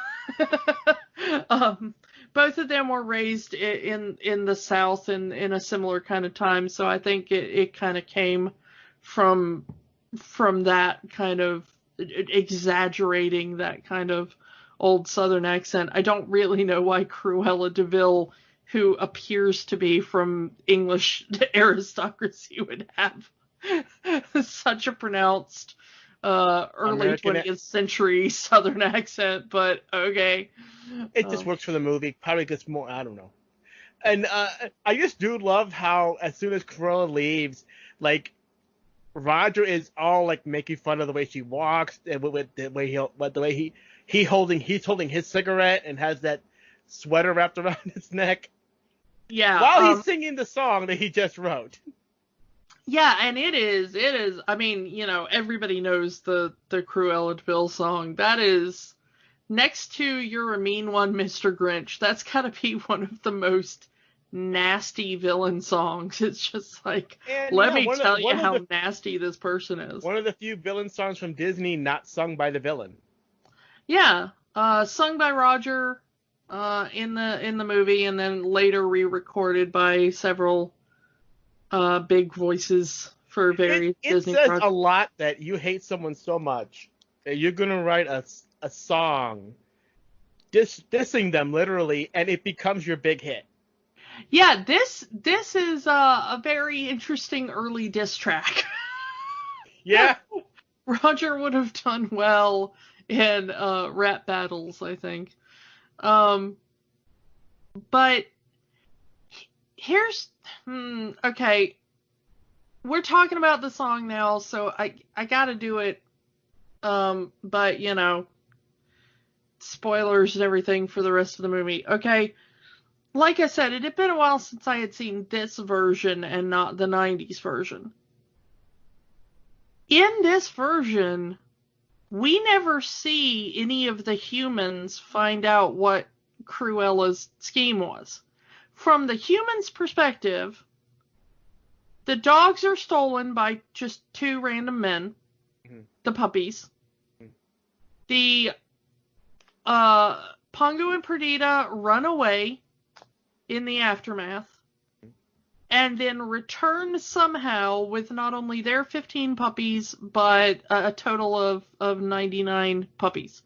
[SPEAKER 4] Both of them were raised in the South in a similar kind of time, so I think it kind of came from that kind of exaggerating that kind of old Southern accent. I don't really know why Cruella De Vil, who appears to be from English aristocracy, would have such a pronounced early
[SPEAKER 3] American
[SPEAKER 4] 20th century Southern accent, but okay.
[SPEAKER 3] It just works for the movie. Probably gets more, I don't know. And I just do love how as soon as Cruella leaves, like, Roger is all like making fun of the way she walks and with the way he's holding his cigarette and has that sweater wrapped around his neck.
[SPEAKER 4] Yeah.
[SPEAKER 3] While he's singing the song that he just wrote.
[SPEAKER 4] Yeah, and it is, I mean, everybody knows the Cruella De Vil song. That is next to You're a Mean One, Mr. Grinch, that's gotta be one of the most nasty villain songs. It's just like, let me tell you how nasty this person is.
[SPEAKER 3] One of the few villain songs from Disney not sung by the villain.
[SPEAKER 4] Yeah, sung by Roger in the movie, and then later re-recorded by several big voices for various Disney projects.
[SPEAKER 3] It says a lot that you hate someone so much that you're gonna write a song dissing them literally, and it becomes your big hit.
[SPEAKER 4] Yeah, this is a very interesting early diss track.
[SPEAKER 3] Yeah.
[SPEAKER 4] Roger would have done well in rap battles, I think. But here's okay. We're talking about the song now, so I gotta do it. But you know, spoilers and everything for the rest of the movie. Okay. Like I said, it had been a while since I had seen this version and not the 90s version. In this version, we never see any of the humans find out what Cruella's scheme was. From the humans' perspective, the dogs are stolen by just two random men, the puppies. The Pongo and Perdita run away in the aftermath, and then return somehow with not only their 15 puppies, but a total of 99 puppies.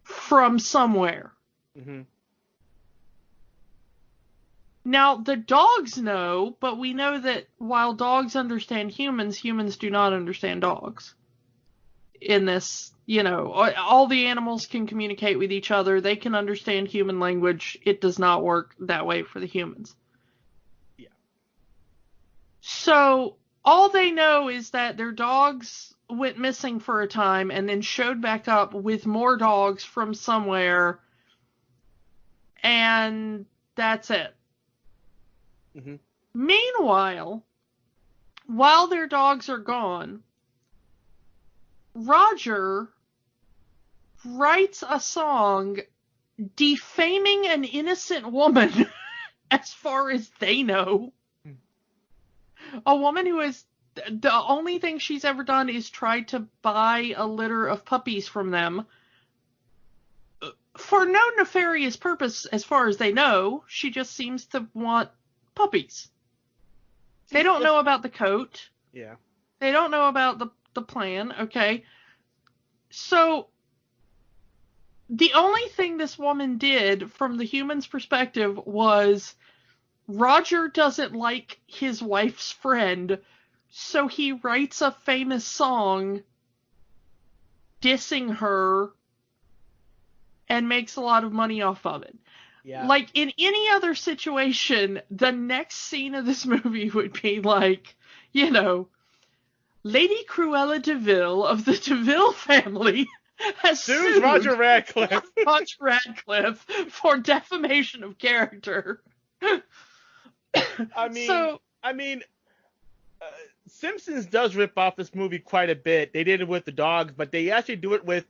[SPEAKER 4] From somewhere.
[SPEAKER 3] Mm-hmm.
[SPEAKER 4] Now, the dogs know, but we know that while dogs understand humans, humans do not understand dogs. In this, you know, all the animals can communicate with each other. They can understand human language. It does not work that way for the humans.
[SPEAKER 3] Yeah.
[SPEAKER 4] So all they know is that their dogs went missing for a time and then showed back up with more dogs from somewhere. And that's it.
[SPEAKER 3] Mm-hmm.
[SPEAKER 4] Meanwhile, while their dogs are gone, Roger writes a song defaming an innocent woman, as far as they know. A woman who is, the only thing she's ever done is tried to buy a litter of puppies from them. For no nefarious purpose, as far as they know. She just seems to want puppies. They don't know about the coat.
[SPEAKER 3] Yeah.
[SPEAKER 4] They don't know about the plan, okay? So, the only thing this woman did, from the human's perspective, was Roger doesn't like his wife's friend, so he writes a famous song dissing her and makes a lot of money off of it.
[SPEAKER 3] Yeah.
[SPEAKER 4] Like, in any other situation, the next scene of this movie would be like, you know, Lady Cruella De Vil of the De Vil family has sued
[SPEAKER 3] Roger Radcliffe.
[SPEAKER 4] Roger Radcliffe for defamation of character.
[SPEAKER 3] I mean, Simpsons does rip off this movie quite a bit. They did it with the dogs, but they actually do it with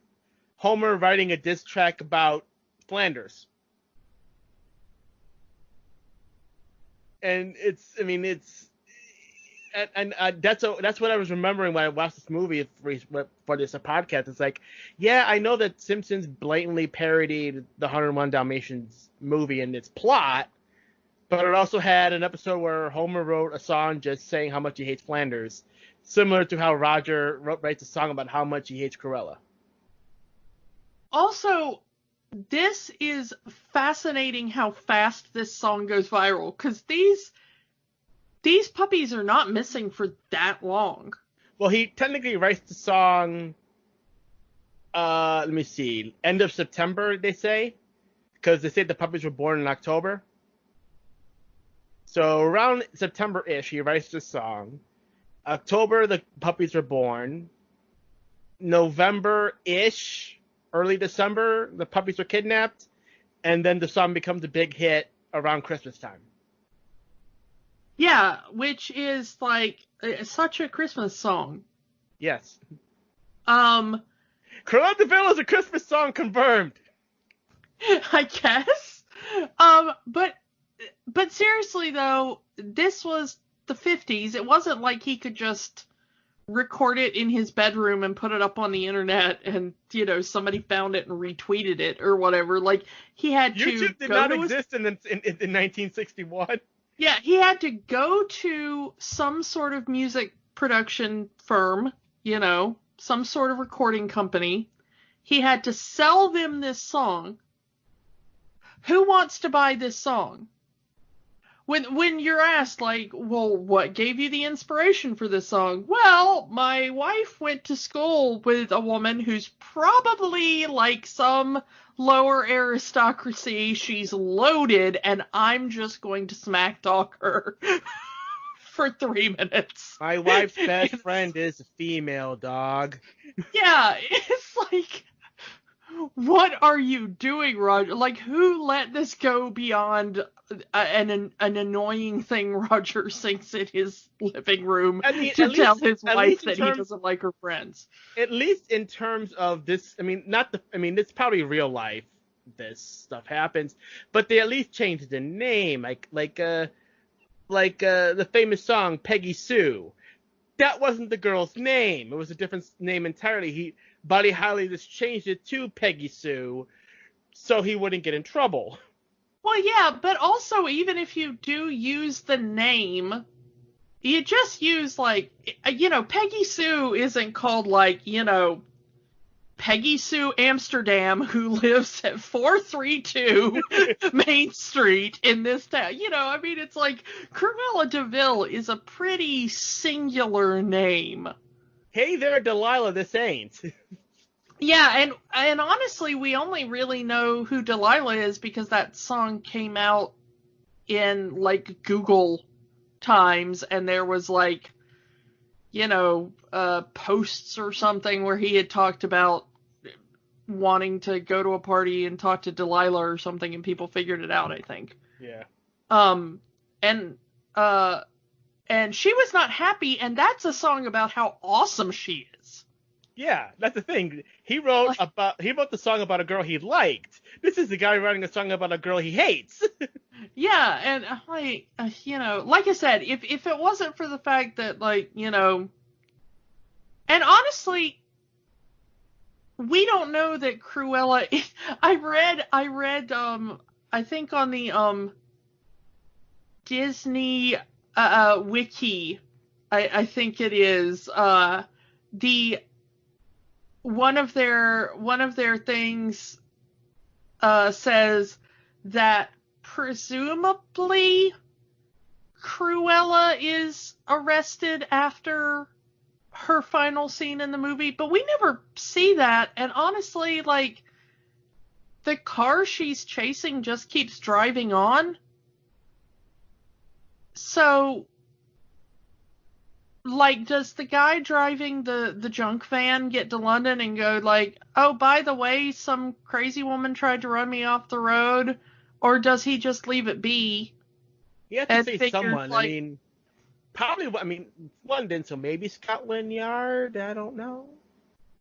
[SPEAKER 3] Homer writing a diss track about Flanders. And that's what I was remembering when I watched this movie for this podcast. It's like, yeah, I know that Simpsons blatantly parodied the 101 Dalmatians movie and its plot, but it also had an episode where Homer wrote a song just saying how much he hates Flanders, similar to how Roger writes a song about how much he hates Cruella.
[SPEAKER 4] Also, this is fascinating how fast this song goes viral, because these puppies are not missing for that long.
[SPEAKER 3] Well, he technically writes the song, let me see, end of September, they say, because they say the puppies were born in October. So around September-ish, he writes the song. October, the puppies were born. November-ish, early December, the puppies were kidnapped, and then the song becomes a big hit around Christmas time.
[SPEAKER 4] Yeah, which is like such a Christmas song.
[SPEAKER 3] Yes. Cruella De Vil is a Christmas song confirmed.
[SPEAKER 4] I guess. But seriously though, this was the 50s. It wasn't like he could just record it in his bedroom and put it up on the internet and, somebody found it and retweeted it or whatever. Like, he had to
[SPEAKER 3] YouTube did not exist in 1961.
[SPEAKER 4] Yeah, he had to go to some sort of music production firm, some sort of recording company. He had to sell them this song. Who wants to buy this song? When you're asked, like, well, what gave you the inspiration for this song? Well, my wife went to school with a woman who's probably like some lower aristocracy. She's loaded, and I'm just going to smack talk her for 3 minutes.
[SPEAKER 3] My wife's best friend is a female, dog.
[SPEAKER 4] Yeah, it's like, what are you doing, Roger? Like, who let this go beyond an annoying thing Roger sings in his living room to tell his wife that he doesn't like her friends?
[SPEAKER 3] At least in terms of this, it's probably real life. This stuff happens, but they at least changed the name, like the famous song Peggy Sue. That wasn't the girl's name. It was a different name entirely. Buddy Holly just changed it to Peggy Sue so he wouldn't get in trouble.
[SPEAKER 4] Well, yeah, but also, even if you do use the name, you just use, like, Peggy Sue isn't called, like, Peggy Sue Amsterdam, who lives at 432 Main Street in this town. It's like, Cruella De Vil is a pretty singular name.
[SPEAKER 3] Hey there, Delilah, this ain't.
[SPEAKER 4] Yeah, and honestly, we only really know who Delilah is because that song came out in, like, Google times, and there was, like, posts or something where he had talked about wanting to go to a party and talk to Delilah or something, and people figured it out, I think.
[SPEAKER 3] Yeah.
[SPEAKER 4] And she was not happy, and that's a song about how awesome she is.
[SPEAKER 3] Yeah, that's the thing. He wrote the song about a girl he liked. This is the guy writing a song about a girl he hates.
[SPEAKER 4] Yeah, and like I said, if it wasn't for the fact that, like, and honestly, we don't know that Cruella. I read I think on the Disney wiki, I think it is one of their things says that presumably Cruella is arrested after her final scene in the movie, but we never see that. And honestly, like, the car she's chasing just keeps driving on. So, like, does the guy driving the junk van get to London and go, like, oh, by the way, some crazy woman tried to run me off the road? Or does he just leave it be?
[SPEAKER 3] You have to say
[SPEAKER 4] figures,
[SPEAKER 3] someone.
[SPEAKER 4] like,
[SPEAKER 3] Probably, London, so maybe Scotland Yard, I don't know.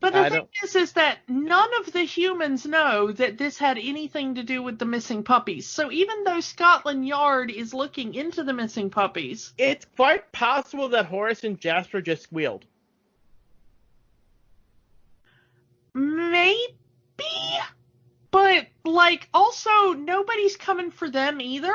[SPEAKER 4] But the thing is that none of the humans know that this had anything to do with the missing puppies. So even though Scotland Yard is looking into the missing puppies,
[SPEAKER 3] it's quite possible that Horace and Jasper just squealed.
[SPEAKER 4] Maybe? But, like, also, nobody's coming for them either.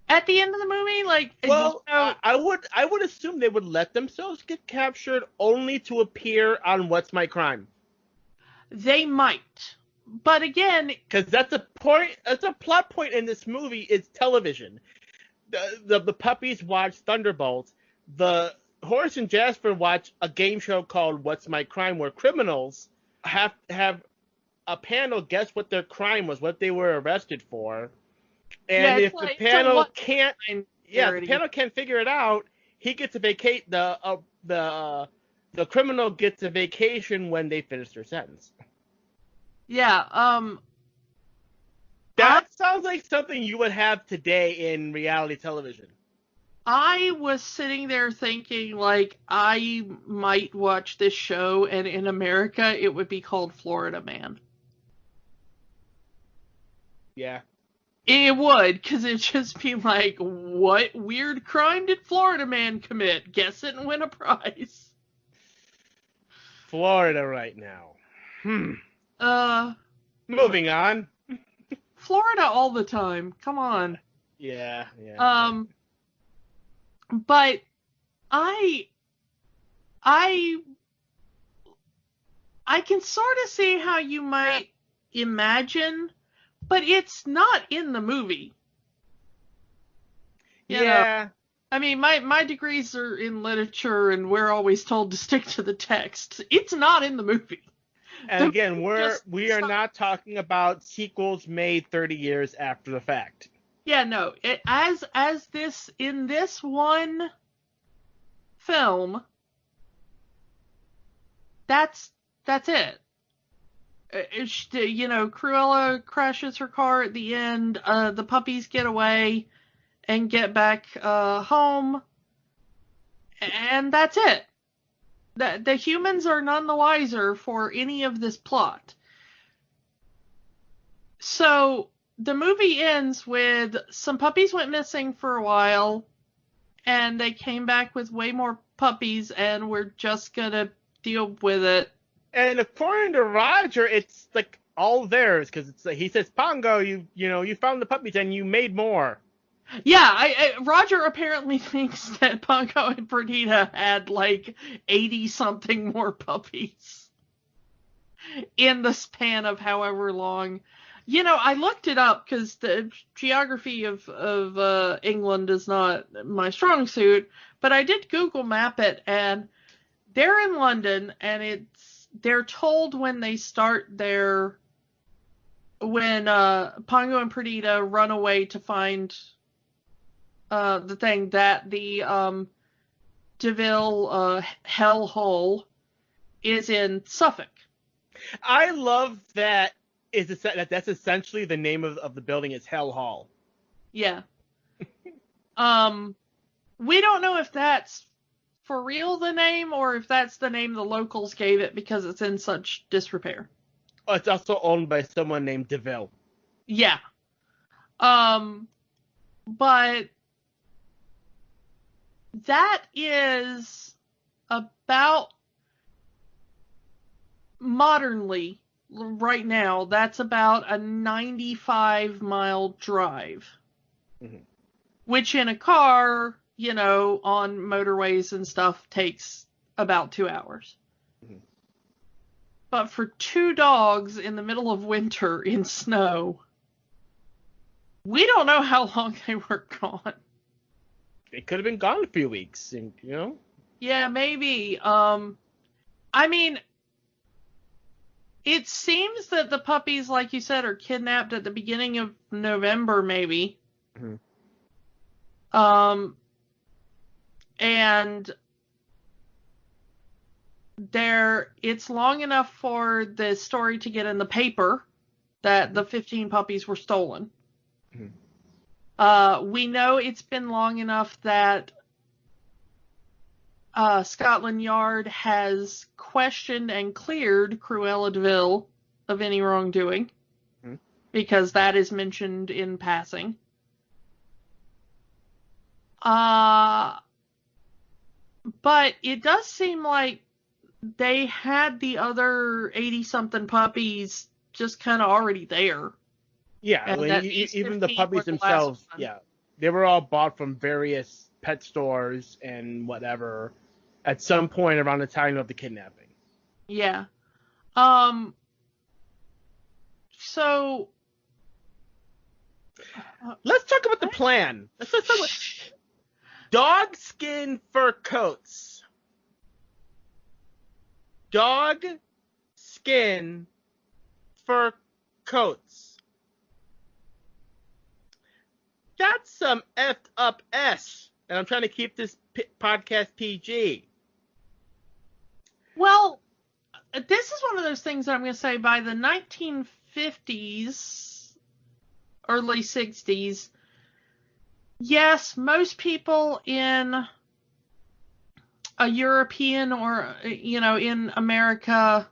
[SPEAKER 4] At the end of the movie, like,
[SPEAKER 3] well, I would assume they would let themselves get captured only to appear on What's My Crime.
[SPEAKER 4] They might, but again,
[SPEAKER 3] because that's a plot point in this movie. It's television. The puppies watch Thunderbolts. The Horace and Jasper watch a game show called What's My Crime, where criminals have a panel guess what their crime was, what they were arrested for. And if the panel can't figure it out, he gets to vacate. The criminal gets a vacation when they finish their sentence.
[SPEAKER 4] Yeah.
[SPEAKER 3] That sounds like something you would have today in reality television.
[SPEAKER 4] I was sitting there thinking, like, I might watch this show, and in America, it would be called Florida Man.
[SPEAKER 3] Yeah.
[SPEAKER 4] It would, because it'd just be like, what weird crime did Florida Man commit? Guess it and win a prize.
[SPEAKER 3] Florida right now. Moving on.
[SPEAKER 4] Florida all the time. Come on.
[SPEAKER 3] Yeah.
[SPEAKER 4] But I can sort of see how you might imagine, but it's not in the movie. You know? I mean, my degrees are in literature, and we're always told to stick to the text. It's not in the movie.
[SPEAKER 3] And again, we are not talking about sequels made 30 years after the fact.
[SPEAKER 4] Yeah, no. As this in this one film, that's it. You know, Cruella crashes her car at the end. The puppies get away and get back home, and that's it. The humans are none the wiser for any of this plot. So the movie ends with some puppies went missing for a while, and they came back with way more puppies, and we're just gonna deal with it.
[SPEAKER 3] And according to Roger, it's like all theirs, because it's like, he says, Pongo, you found the puppies and you made more.
[SPEAKER 4] Yeah, Roger apparently thinks that Pongo and Perdita had like 80-something more puppies in the span of however long. You know, I looked it up because the geography of England is not my strong suit, but I did Google map it, and they're in London, and they're told when they start when Pongo and Perdita run away to find the thing, that the De Vil hellhole is in Suffolk.
[SPEAKER 3] I love that. That's essentially the name of the building is Hell Hall.
[SPEAKER 4] Yeah. We don't know if that's for real the name, or if that's the name the locals gave it because it's in such disrepair.
[SPEAKER 3] Oh, it's also owned by someone named De Vil.
[SPEAKER 4] Yeah. But that is about, modernly, right now, that's about a 95-mile drive. Mm-hmm. Which in a car, you know, on motorways and stuff, takes about 2 hours. Mm-hmm. But for 2 dogs in the middle of winter in snow, we don't know how long they were gone.
[SPEAKER 3] They could have been gone a few weeks, you know?
[SPEAKER 4] Yeah, maybe. I mean, it seems that the puppies, like you said, are kidnapped at the beginning of November, maybe. Mm-hmm. And it's long enough for the story to get in the paper that the 15 puppies were stolen. Mm-hmm. We know it's been long enough that Scotland Yard has questioned and cleared Cruella De Vil of any wrongdoing, mm-hmm. because that is mentioned in passing. But it does seem like they had the other 80-something puppies just kind of already there.
[SPEAKER 3] Yeah, even the puppies themselves, yeah, they were all bought from various pet stores and whatever at some point around the time of the kidnapping.
[SPEAKER 4] Yeah. So
[SPEAKER 3] let's talk about the plan. Let's talk about dog skin fur coats. Dog skin fur coats. That's some effed up S. And I'm trying to keep this podcast PG.
[SPEAKER 4] Well, this is one of those things that I'm going to say by the 1950s, early 60s, yes, most people in a European or, in America,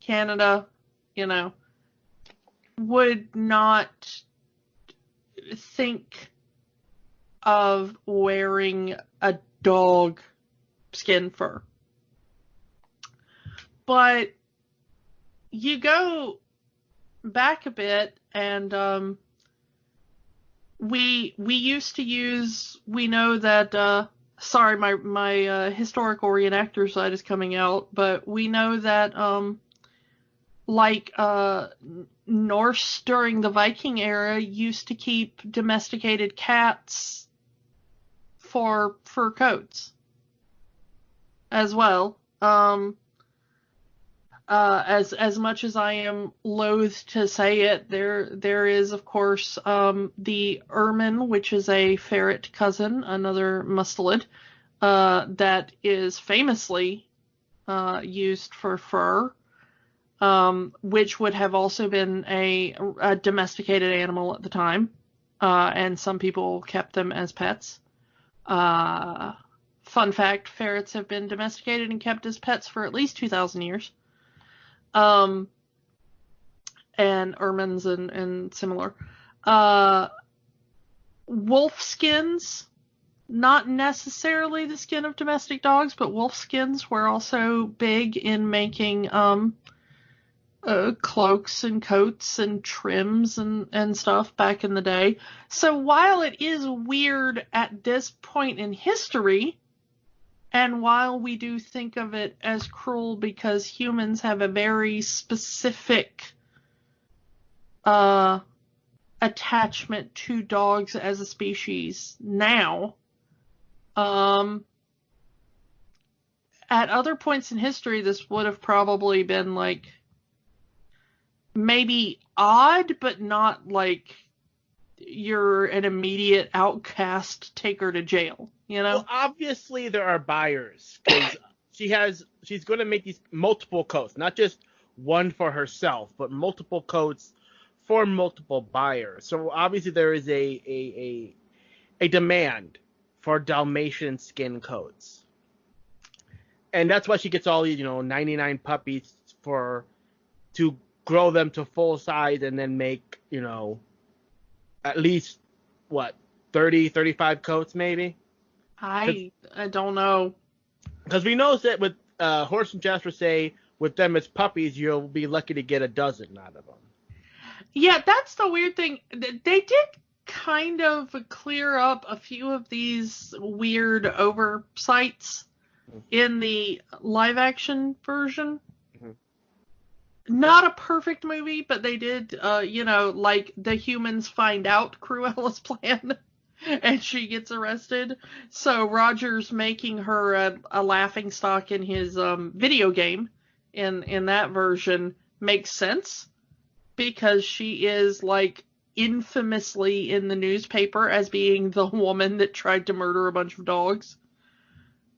[SPEAKER 4] Canada, would not think of wearing a dog skin fur. But you go back a bit, and we used to use, we know that, sorry, my historical reenactor side is coming out, but we know that, Norse during the Viking era used to keep domesticated cats for fur coats as well. As much as I am loath to say it, there is, of course, the ermine, which is a ferret cousin, another mustelid, that is famously used for fur, which would have also been a domesticated animal at the time, and some people kept them as pets. Fun fact, ferrets have been domesticated and kept as pets for at least 2,000 years. And ermines and similar. Wolf skins, not necessarily the skin of domestic dogs, but wolf skins were also big in making cloaks and coats and trims and stuff back in the day. So while it is weird at this point in history, and while we do think of it as cruel because humans have a very specific attachment to dogs as a species now, at other points in history, this would have probably been like maybe odd, but not like you're an immediate outcast, take her to jail,
[SPEAKER 3] Well, obviously there are buyers, because she's going to make these multiple coats, not just one for herself, but multiple coats for multiple buyers. So obviously there is a demand for Dalmatian skin coats. And that's why she gets all these, 99 puppies to grow them to full size and then make, at least, 30, 35 coats maybe?
[SPEAKER 4] I don't know.
[SPEAKER 3] Because we know that with Horse and Jasper say with them as puppies, you'll be lucky to get a dozen out of them.
[SPEAKER 4] Yeah, that's the weird thing. They did kind of clear up a few of these weird oversights in the live action version. Not a perfect movie, but they did, like the humans find out Cruella's plan and she gets arrested. So Roger's making her a laughingstock in his video game in that version makes sense because she is like infamously in the newspaper as being the woman that tried to murder a bunch of dogs.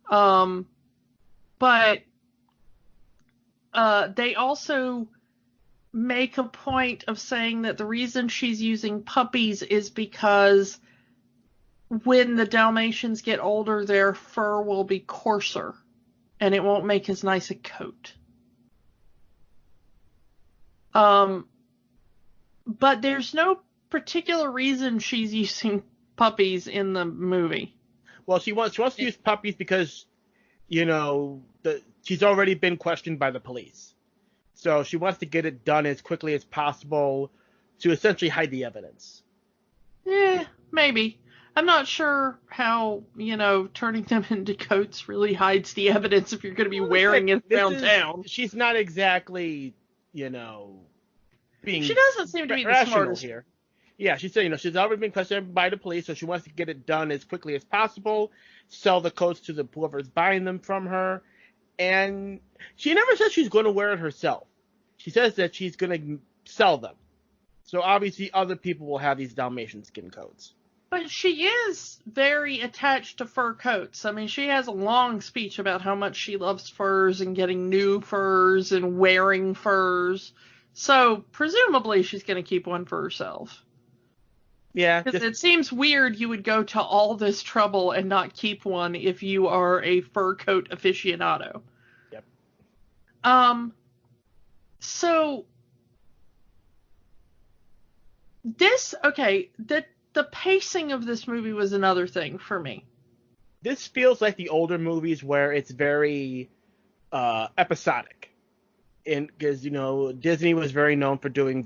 [SPEAKER 4] But they also make a point of saying that the reason she's using puppies is because when the Dalmatians get older, their fur will be coarser, and it won't make as nice a coat. But there's no particular reason she's using puppies in the movie.
[SPEAKER 3] Well, she wants to use puppies because, she's already been questioned by the police. So she wants to get it done as quickly as possible to essentially hide the evidence.
[SPEAKER 4] Yeah, maybe. I'm not sure how, turning them into coats really hides the evidence if you're going to be wearing it around town.
[SPEAKER 3] She's not exactly, being
[SPEAKER 4] She doesn't seem to be the smartest
[SPEAKER 3] here. Yeah, she said, she's already been questioned by the police, so she wants to get it done as quickly as possible, sell the coats to whoever's buying them from her, and she never says she's going to wear it herself. She says that she's going to sell them. So obviously other people will have these Dalmatian skin coats.
[SPEAKER 4] But she is very attached to fur coats. I mean, she has a long speech about how much she loves furs and getting new furs and wearing furs. So presumably she's going to keep one for herself.
[SPEAKER 3] Yeah.
[SPEAKER 4] Because it seems weird you would go to all this trouble and not keep one if you are a fur coat aficionado.
[SPEAKER 3] Yep.
[SPEAKER 4] So the pacing of this movie was another thing for me.
[SPEAKER 3] This feels like the older movies where it's very episodic, because Disney was very known for doing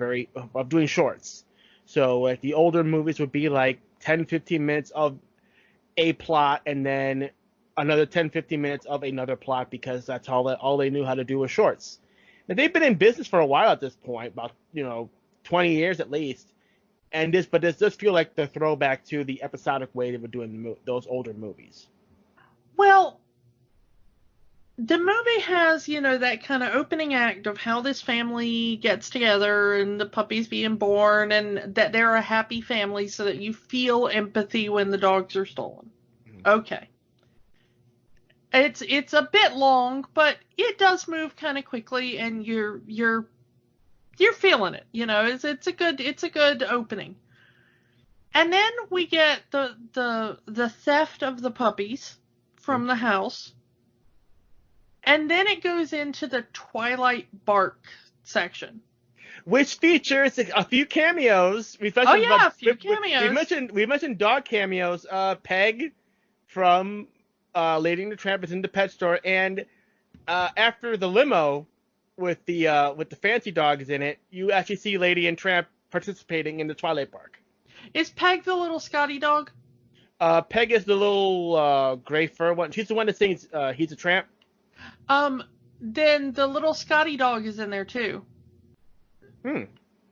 [SPEAKER 3] shorts. So like the older movies would be like 10-15 minutes of a plot and then another 10-15 minutes of another plot, because that's all they knew how to do was shorts. Now they've been in business for a while at this point, about 20 years at least. But this does feel like the throwback to the episodic way they were doing those older movies.
[SPEAKER 4] Well, the movie has, that kind of opening act of how this family gets together and the puppies being born and that they're a happy family, so that you feel empathy when the dogs are stolen. Mm-hmm. Okay. It's a bit long, but it does move kind of quickly, and you're feeling it. It's a good opening. And then we get the theft of the puppies from the house. And then it goes into the Twilight Bark section,
[SPEAKER 3] which features a few cameos. We mentioned dog cameos. Peg from Lady and the Tramp is in the pet store, and after the limo with the fancy dogs in it, you actually see Lady and Tramp participating in the Twilight Bark.
[SPEAKER 4] Is Peg the little Scotty dog?
[SPEAKER 3] Peg is the little gray fur one. She's the one that sings "He's a Tramp."
[SPEAKER 4] Then the little Scotty dog is in there too.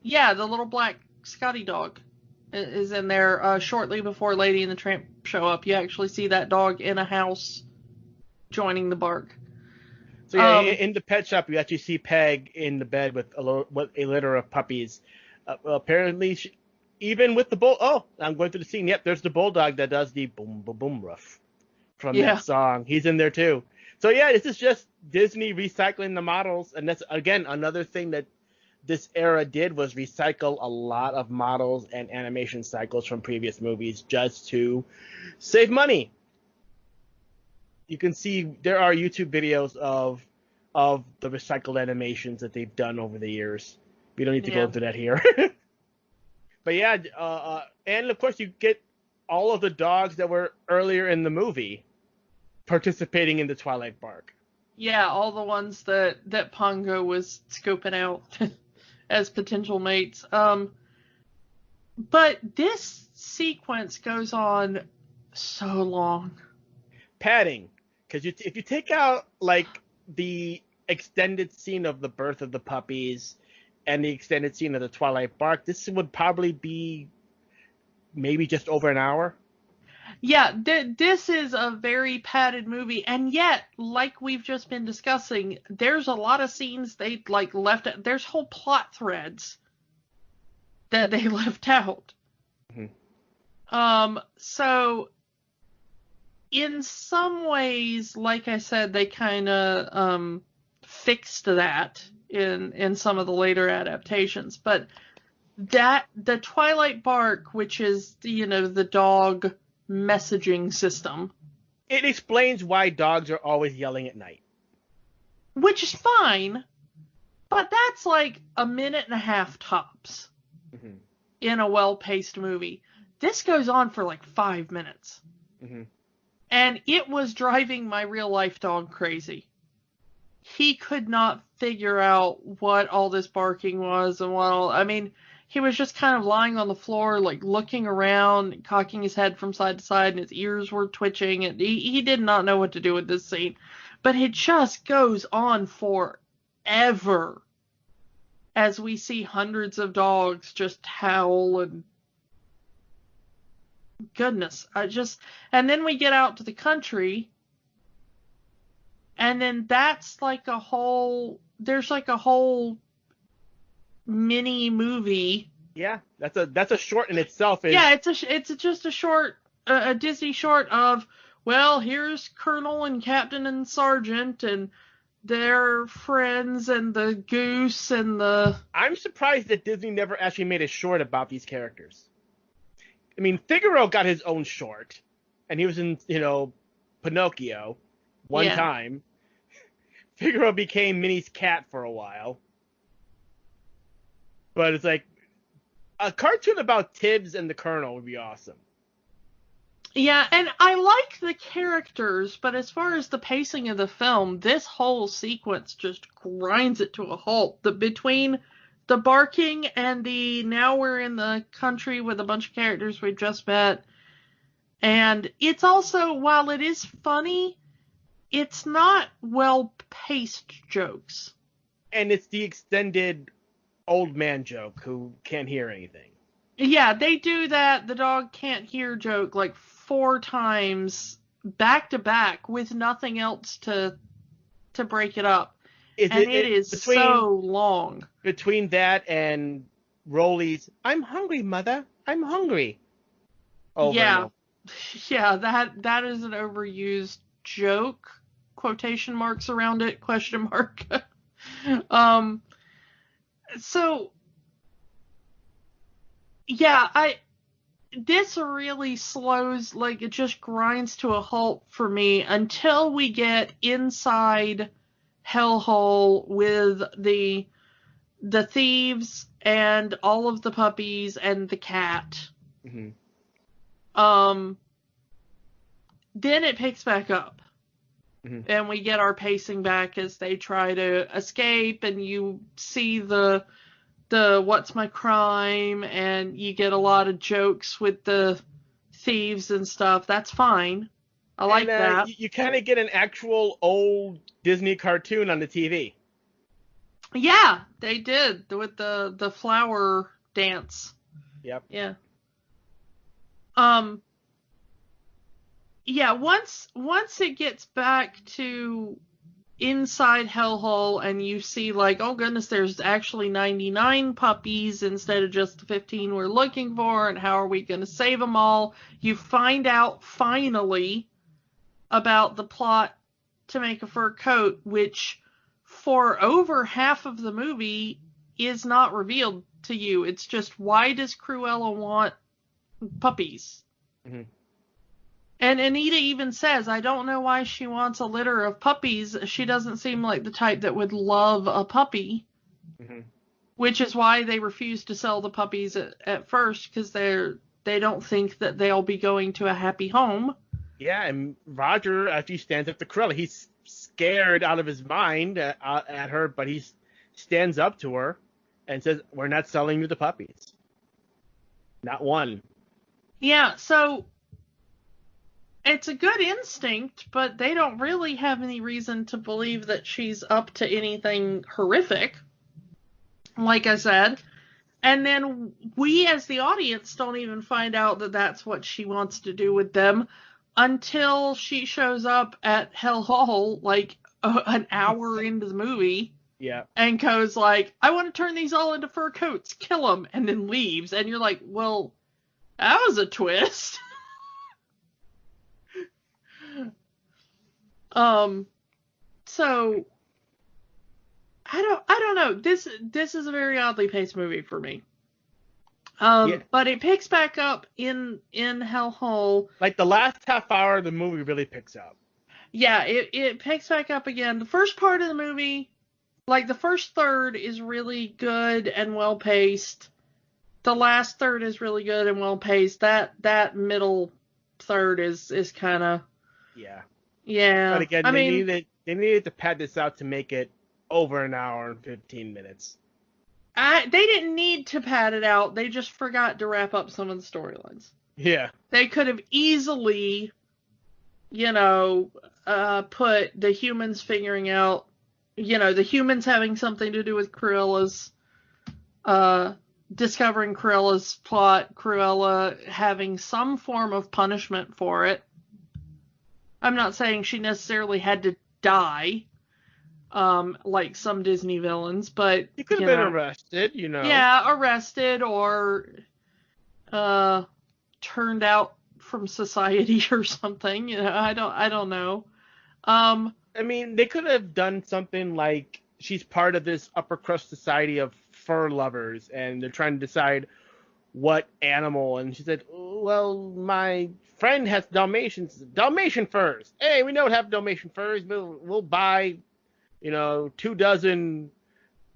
[SPEAKER 4] Yeah, the little black Scotty dog is in there shortly before Lady and the Tramp show up. You actually see that dog in a house joining the bark.
[SPEAKER 3] So yeah, in the pet shop, you actually see Peg in the bed with a litter of puppies. Apparently, even with the bull. Oh, I'm going through the scene. Yep, there's the bulldog that does the boom boom boom ruff from that song. He's in there too. So yeah, this is just Disney recycling the models, and that's again another thing that this era did, was recycle a lot of models and animation cycles from previous movies just to save money. You can see there are YouTube videos of the recycled animations that they've done over the years. We don't need to go into that here. But yeah, and of course you get all of the dogs that were earlier in the movie participating in the Twilight Bark.
[SPEAKER 4] Yeah, all the ones that Pongo was scoping out as potential mates. But this sequence goes on so long.
[SPEAKER 3] Padding, because if you take out like the extended scene of the birth of the puppies and the extended scene of the Twilight Bark, this would probably be maybe just over an hour.
[SPEAKER 4] Yeah, this is a very padded movie, and yet, like we've just been discussing, there's a lot of scenes they left. There's whole plot threads that they left out. Mm-hmm. So in some ways, like I said, they kind of fixed that in some of the later adaptations, but the Twilight Bark, which is the dog messaging system.
[SPEAKER 3] It explains why dogs are always yelling at night.
[SPEAKER 4] Which is fine, but that's like a minute and a half tops in a well-paced movie. This goes on for like 5 minutes. Mm-hmm. And it was driving my real-life dog crazy. He could not figure out what all this barking was and he was just kind of lying on the floor, like looking around, cocking his head from side to side, and his ears were twitching, and he did not know what to do with this scene. But it just goes on forever as we see hundreds of dogs just howl and goodness. And then we get out to the country, and then there's like a whole mini movie.
[SPEAKER 3] Yeah, that's a short in itself.
[SPEAKER 4] Yeah, it's just a short, a Disney short of, well, here's Colonel and Captain and Sergeant and their friends and the goose and the...
[SPEAKER 3] I'm surprised that Disney never actually made a short about these characters. I mean, Figaro got his own short, and he was in, Pinocchio one time. Figaro became Minnie's cat for a while. But it's like, a cartoon about Tibbs and the Colonel would be awesome.
[SPEAKER 4] Yeah, and I like the characters, but as far as the pacing of the film, this whole sequence just grinds it to a halt. Between the barking and the now we're in the country with a bunch of characters we've just met, and it's also, while it is funny, it's not well-paced jokes.
[SPEAKER 3] And it's the extended old man joke who can't hear anything.
[SPEAKER 4] Yeah, they do that, the dog can't hear joke, like 4 times back to back with nothing else to break it up. It is so long. Between
[SPEAKER 3] that and Rolly's, I'm hungry, Mother. I'm hungry.
[SPEAKER 4] Yeah, that is an overused joke. Quotation marks around it, question mark. So, yeah, this really slows, like, it just grinds to a halt for me until we get inside hellhole with the thieves and all of the puppies and the cat.
[SPEAKER 3] Mm-hmm.
[SPEAKER 4] Then it picks back up.
[SPEAKER 3] Mm-hmm.
[SPEAKER 4] And we get our pacing back as they try to escape, and you see the what's my crime, and you get a lot of jokes with the thieves and stuff. That's fine. I like that.
[SPEAKER 3] You kind of get an actual old Disney cartoon on the TV.
[SPEAKER 4] Yeah, they did with the flower dance.
[SPEAKER 3] Yep.
[SPEAKER 4] Yeah. Yeah, once it gets back to inside hellhole and you see, like, oh goodness, there's actually 99 puppies instead of just the 15 we're looking for, and how are we going to save them all? You find out finally about the plot to make a fur coat, which for over half of the movie is not revealed to you. It's just, why does Cruella want puppies?
[SPEAKER 3] Mm-hmm.
[SPEAKER 4] And Anita even says, I don't know why she wants a litter of puppies. She doesn't seem like the type that would love a puppy.
[SPEAKER 3] Mm-hmm.
[SPEAKER 4] Which is why they refuse to sell the puppies at first, because they don't think that they'll be going to a happy home.
[SPEAKER 3] Yeah, and Roger, after he stands up to Cruella, he's scared out of his mind at her, but he stands up to her and says, we're not selling you the puppies. Not one.
[SPEAKER 4] Yeah, so it's a good instinct, but they don't really have any reason to believe that she's up to anything horrific, like I said. And then we, as the audience, don't even find out that that's what she wants to do with them until she shows up at Hellhole, like, an hour into the movie.
[SPEAKER 3] Yeah.
[SPEAKER 4] And goes like, I want to turn these all into fur coats, kill them, and then leaves. And you're like, well, that was a twist. So I don't know. This is a very oddly paced movie for me. But it picks back up in Hellhole.
[SPEAKER 3] Like the last half hour of the movie really picks up.
[SPEAKER 4] Yeah, it picks back up again. The first part of the movie, like the first third, is really good and well paced. The last third is really good and well paced. That middle third is kind of, yeah.
[SPEAKER 3] But again, they needed to pad this out to make it over an hour and 15 minutes.
[SPEAKER 4] They didn't need to pad it out. They just forgot to wrap up some of the storylines.
[SPEAKER 3] Yeah.
[SPEAKER 4] They could have easily, put the humans figuring out, the humans having something to do with Cruella's, discovering Cruella's plot, Cruella having some form of punishment for it. I'm not saying she necessarily had to die, like some Disney villains, but
[SPEAKER 3] he could have been arrested,
[SPEAKER 4] Yeah, arrested or turned out from society or something. I don't know.
[SPEAKER 3] I mean, they could have done something like she's part of this upper crust society of fur lovers, and they're trying to decide what animal, and she said, well, my friend has Dalmatians. Dalmatian furs. Hey, we don't have Dalmatian furs. We'll buy, 24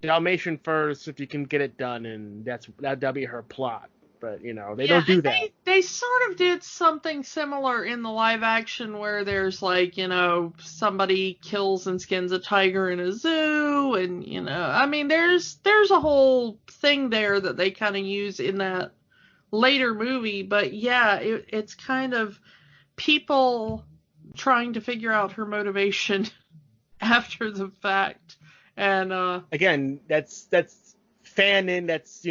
[SPEAKER 3] Dalmatian furs if you can get it done, and that'll be her plot. But they don't do that.
[SPEAKER 4] They sort of did something similar in the live action where there's like, somebody kills and skins a tiger in a zoo, and I mean there's a whole thing there that they kind of use in that later movie. But yeah, it's kind of people trying to figure out her motivation after the fact. And
[SPEAKER 3] again, that's fanon, that's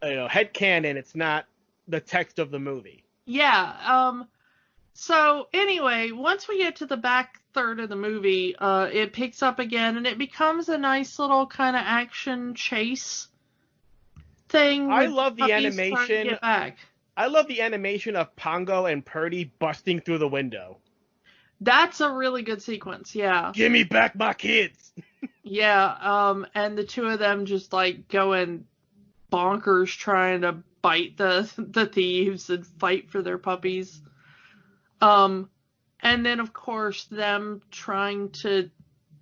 [SPEAKER 3] headcanon. It's not the text of the movie.
[SPEAKER 4] Yeah. So anyway, once we get to the back third of the movie, it picks up again, and it becomes a nice little kind of action chase thing.
[SPEAKER 3] I love the animation.
[SPEAKER 4] To get back.
[SPEAKER 3] I love the animation of Pongo and Purdy busting through the window.
[SPEAKER 4] That's a really good sequence. Yeah.
[SPEAKER 3] Give me back my kids.
[SPEAKER 4] Yeah. And the two of them just like going bonkers trying to bite the thieves and fight for their puppies. And then of course them trying to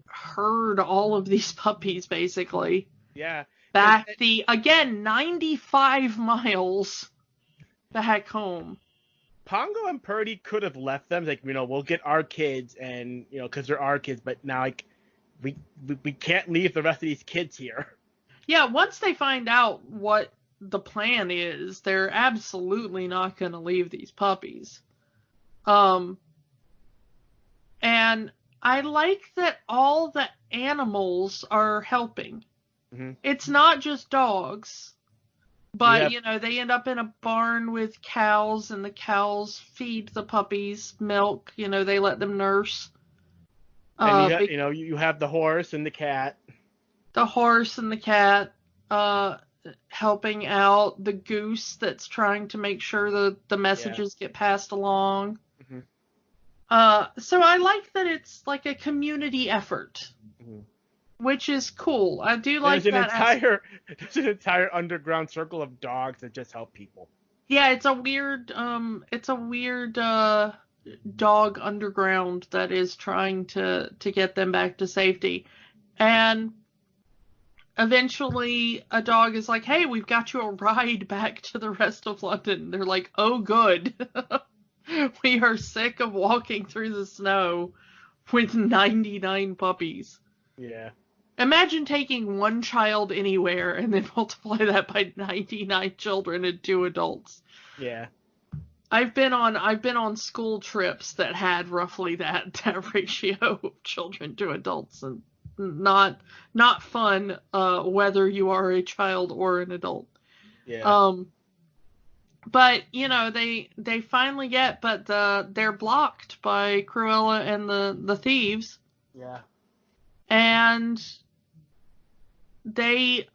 [SPEAKER 4] herd all of these puppies basically.
[SPEAKER 3] Yeah.
[SPEAKER 4] Back 95 miles back home.
[SPEAKER 3] Pongo and Purdy could have left them, like, we'll get our kids, and, because they're our kids, but now, like, we can't leave the rest of these kids here.
[SPEAKER 4] Yeah, once they find out what the plan is, they're absolutely not going to leave these puppies. And I like that all the animals are helping. Mm-hmm. It's not just dogs. But, they end up in a barn with cows, and the cows feed the puppies milk. They let them nurse.
[SPEAKER 3] And you have the horse and the cat.
[SPEAKER 4] The horse and the cat helping out the goose that's trying to make sure the messages get passed along. Mm-hmm. So I like that it's like a community effort. Mm-hmm. Which is cool. I do like that.
[SPEAKER 3] There's an entire underground circle of dogs that just help people.
[SPEAKER 4] Yeah, it's a weird dog underground that is trying to get them back to safety. And eventually a dog is like, hey, we've got you a ride back to the rest of London. They're like, oh, good. We are sick of walking through the snow with 99 puppies.
[SPEAKER 3] Yeah.
[SPEAKER 4] Imagine taking one child anywhere and then multiply that by 99 children and 2 adults.
[SPEAKER 3] Yeah.
[SPEAKER 4] I've been on school trips that had roughly that ratio of children to adults, and not fun whether you are a child or an adult.
[SPEAKER 3] Yeah.
[SPEAKER 4] But they finally but they're blocked by Cruella and the thieves.
[SPEAKER 3] Yeah.
[SPEAKER 4] And they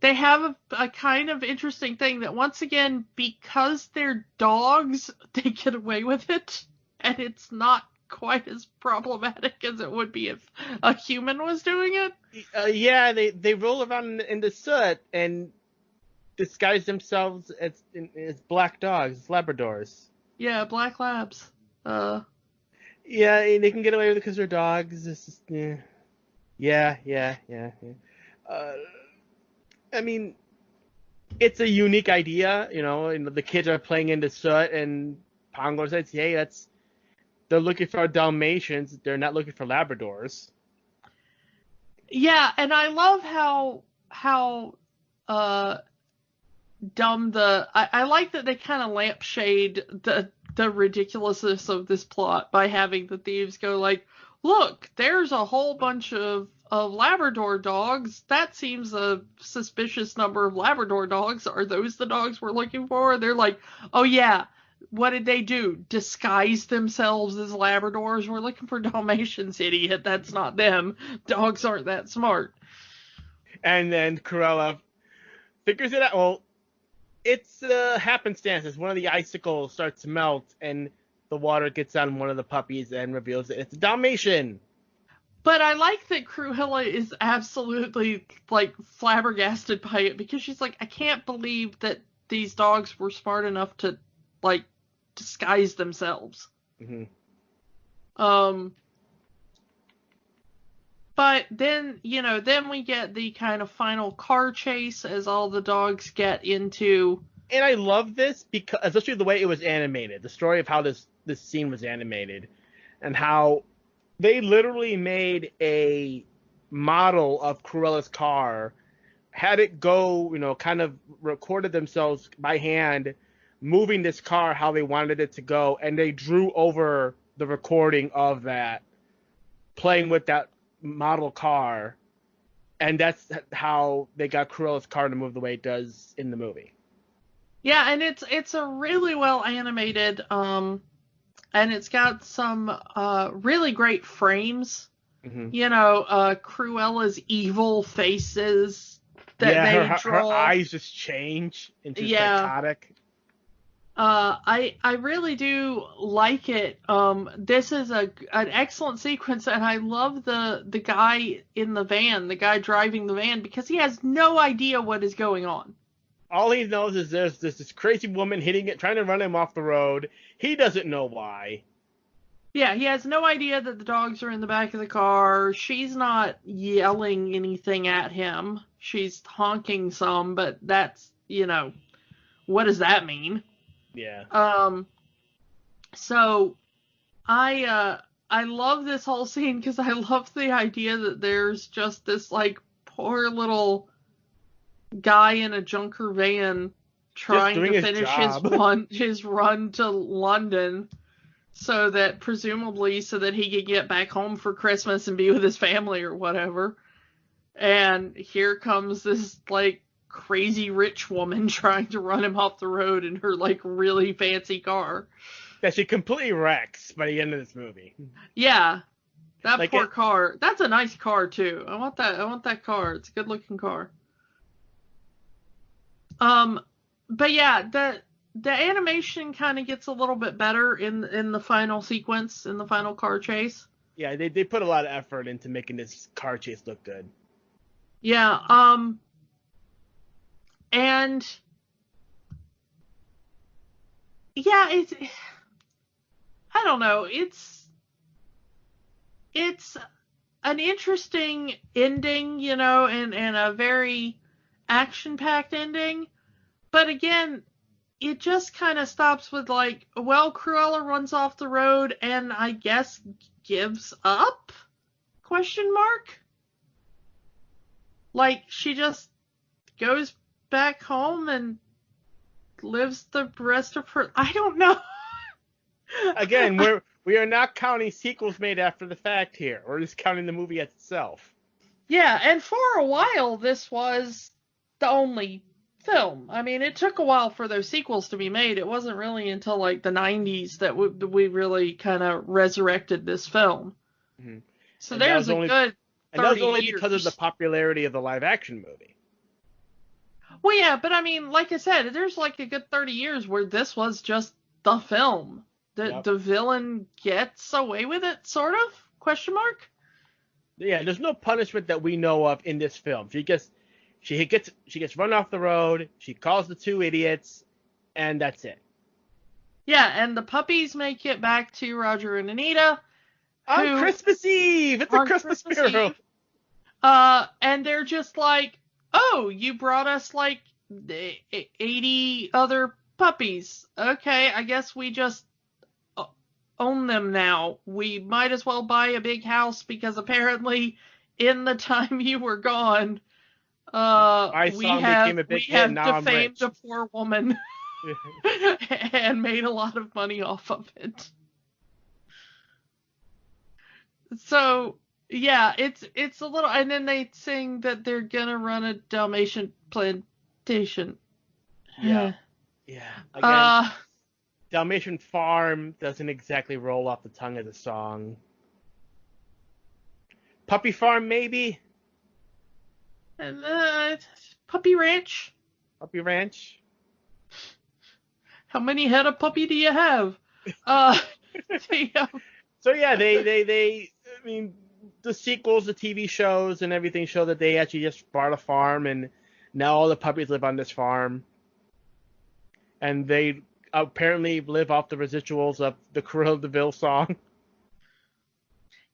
[SPEAKER 4] have a kind of interesting thing that, once again, because they're dogs, they get away with it, and it's not quite as problematic as it would be if a human was doing it.
[SPEAKER 3] Yeah, they roll around in the soot and disguise themselves as black dogs, Labradors.
[SPEAKER 4] Yeah, black labs.
[SPEAKER 3] Yeah, they can get away with it because they're dogs. It's just, yeah. I mean, it's a unique idea, and the kids are playing in the soot, and Pongo says, hey, they're looking for Dalmatians. They're not looking for Labradors.
[SPEAKER 4] Yeah, and I love how dumb I like that they kind of lampshade the ridiculousness of this plot by having the thieves go like, look, there's a whole bunch of Labrador dogs. That seems a suspicious number of Labrador dogs. Are those the dogs we're looking for? They're like, oh yeah, what did they do? Disguise themselves as Labradors? We're looking for Dalmatians, idiot. That's not them. Dogs aren't that smart.
[SPEAKER 3] And then Cruella figures it out. Well, it's happenstance. As one of the icicles starts to melt, and the water gets on one of the puppies and reveals that it's a Dalmatian.
[SPEAKER 4] But I like that Cruella is absolutely, like, flabbergasted by it, because she's like, I can't believe that these dogs were smart enough to, like, disguise themselves.
[SPEAKER 3] Mm-hmm.
[SPEAKER 4] But then, then we get the kind of final car chase as all the dogs get into...
[SPEAKER 3] And I love this, because, especially the way it was animated, the story of how this scene was animated, and how they literally made a model of Cruella's car, had it go, kind of recorded themselves by hand, moving this car how they wanted it to go, and they drew over the recording of that, playing with that model car, and that's how they got Cruella's car to move the way it does in the movie.
[SPEAKER 4] Yeah, and it's a really well animated, and it's got some really great frames.
[SPEAKER 3] Mm-hmm.
[SPEAKER 4] Cruella's evil faces that they draw.
[SPEAKER 3] Her eyes just change into psychotic.
[SPEAKER 4] I really do like it. This is an excellent sequence, and I love the guy in the van, the guy driving the van, because he has no idea what is going on.
[SPEAKER 3] All he knows is there's this crazy woman trying to run him off the road. He doesn't know why.
[SPEAKER 4] Yeah, he has no idea that the dogs are in the back of the car. She's not yelling anything at him. She's honking some, but that's, what does that mean?
[SPEAKER 3] Yeah.
[SPEAKER 4] So I love this whole scene, because I love the idea that there's just this, like, poor little guy in a junker van trying to finish his run to London, so that he could get back home for Christmas and be with his family or whatever. And here comes this, like, crazy rich woman trying to run him off the road in her, like, really fancy car
[SPEAKER 3] that she completely wrecks by the end of this movie.
[SPEAKER 4] Yeah, that poor car. That's a nice car too. I want that car. It's a good looking car. But yeah, the animation kind of gets a little bit better in the final sequence, in the final car chase.
[SPEAKER 3] Yeah, they put a lot of effort into making this car chase look good.
[SPEAKER 4] Yeah, and yeah, I don't know, it's an interesting ending, and a very action-packed ending. But again, it just kind of stops with, like, well, Cruella runs off the road and I guess gives up? ? Like, she just goes back home and lives the rest of her... I don't know.
[SPEAKER 3] Again, we are not counting sequels made after the fact here. We're just counting the movie itself.
[SPEAKER 4] Yeah, and for a while, this was the only film. I mean, it took a while for those sequels to be made. It wasn't really until, like, the 90s that we really kind of resurrected this film.
[SPEAKER 3] Mm-hmm.
[SPEAKER 4] So there's a good 30 years.
[SPEAKER 3] And that was only because of the popularity of the live-action movie.
[SPEAKER 4] Well, yeah, but I mean, like I said, there's like a good 30 years where this was just the film. The villain gets away with it, sort of? ?
[SPEAKER 3] Yeah, there's no punishment that we know of in this film. She gets run off the road, she calls the two idiots, and that's it.
[SPEAKER 4] Yeah, and the puppies make it back to Roger and Anita.
[SPEAKER 3] On Christmas Eve! It's a Christmas miracle!
[SPEAKER 4] And they're just like, oh, you brought us, like, 80 other puppies. Okay, I guess we just own them now. We might as well buy a big house, because apparently in the time you were gone, we have defamed a poor woman and made a lot of money off of it. So yeah, it's a little, and then they sing that they're gonna run a Dalmatian plantation.
[SPEAKER 3] Yeah. Again, Dalmatian farm doesn't exactly roll off the tongue of the song. Puppy farm, maybe.
[SPEAKER 4] And puppy ranch.
[SPEAKER 3] Puppy ranch.
[SPEAKER 4] How many head of puppy do you have?
[SPEAKER 3] So yeah, they I mean, the sequels, the TV shows, and everything show that they actually just bought a farm, and now all the puppies live on this farm. And they apparently live off the residuals of the Cruella De Vil song.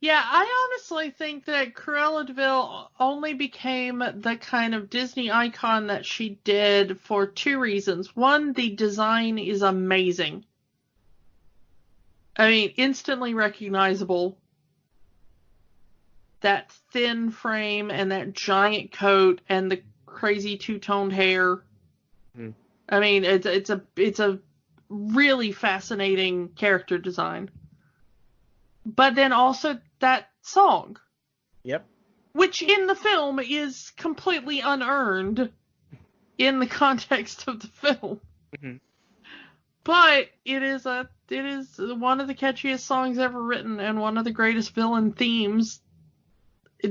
[SPEAKER 4] Yeah, I honestly think that Cruella De Vil only became the kind of Disney icon that she did for two reasons. One, the design is amazing. I mean, instantly recognizable. That thin frame and that giant coat and the crazy two-toned hair. Mm. I mean, it's a really fascinating character design. But then also that song.
[SPEAKER 3] Yep.
[SPEAKER 4] Which in the film is completely unearned in the context of the film. Mm-hmm. But it is one of the catchiest songs ever written and one of the greatest villain themes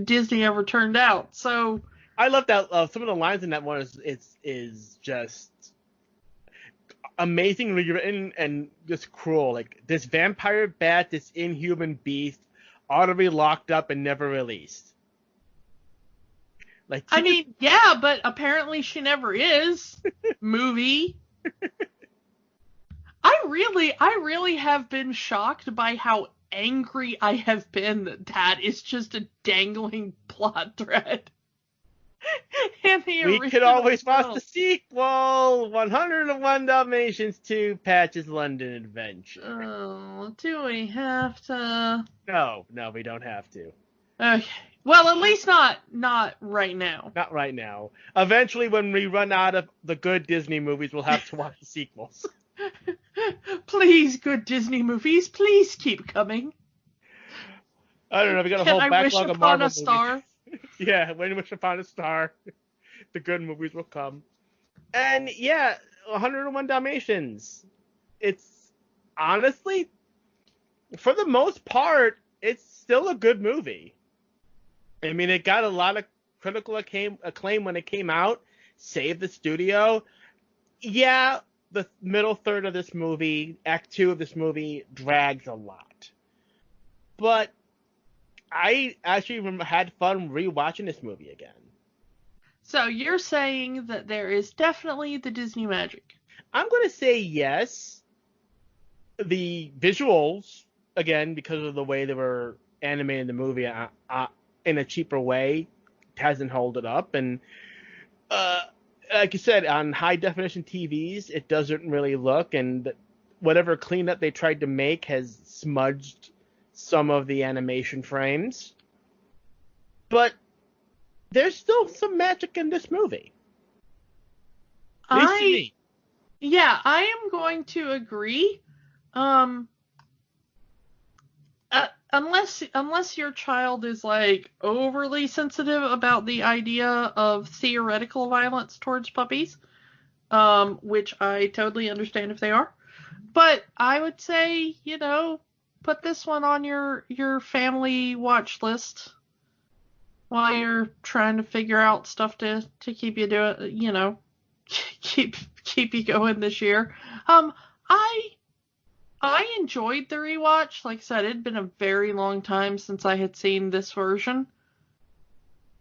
[SPEAKER 4] Disney ever turned out. So
[SPEAKER 3] I love that. Some of the lines in that one is just amazingly written and just cruel. Like, this vampire bat, this inhuman beast, ought to be locked up and never released. Like,
[SPEAKER 4] I mean, yeah, but apparently she never is. Movie. I really have been shocked by how angry I have been that is just a dangling plot thread.
[SPEAKER 3] We could always watch the sequel, 101 Dalmatians 2, Patch's London Adventure.
[SPEAKER 4] Oh, do we have to?
[SPEAKER 3] No, we don't have to.
[SPEAKER 4] Okay. Well, at least not right now.
[SPEAKER 3] Not right now. Eventually, when we run out of the good Disney movies, we'll have to watch the sequels.
[SPEAKER 4] Please, good Disney movies, please keep coming.
[SPEAKER 3] I don't know, we got a whole backlog of Marvel movies.
[SPEAKER 4] Star?
[SPEAKER 3] Yeah, when you wish upon a star, the good movies will come. And yeah, 101 Dalmatians. It's honestly, for the most part, it's still a good movie. I mean, it got a lot of critical acclaim when it came out. Saved the studio. Yeah, the middle third of this movie, Act 2 of this movie, drags a lot. But I actually had fun rewatching this movie again.
[SPEAKER 4] So you're saying that there is definitely the Disney magic?
[SPEAKER 3] I'm going to say yes. The visuals, again, because of the way they were animating the movie in a cheaper way, hasn't held it up. And like you said, on high-definition TVs, it doesn't really look. And whatever cleanup they tried to make has smudged some of the animation frames, but there's still some magic in this movie.
[SPEAKER 4] I am going to agree. Unless your child is like overly sensitive about the idea of theoretical violence towards puppies, which I totally understand if they are, but I would say, put this one on your family watch list while you're trying to figure out stuff to keep you doing, keep you going this year. I enjoyed the rewatch. Like I said, it had been a very long time since I had seen this version.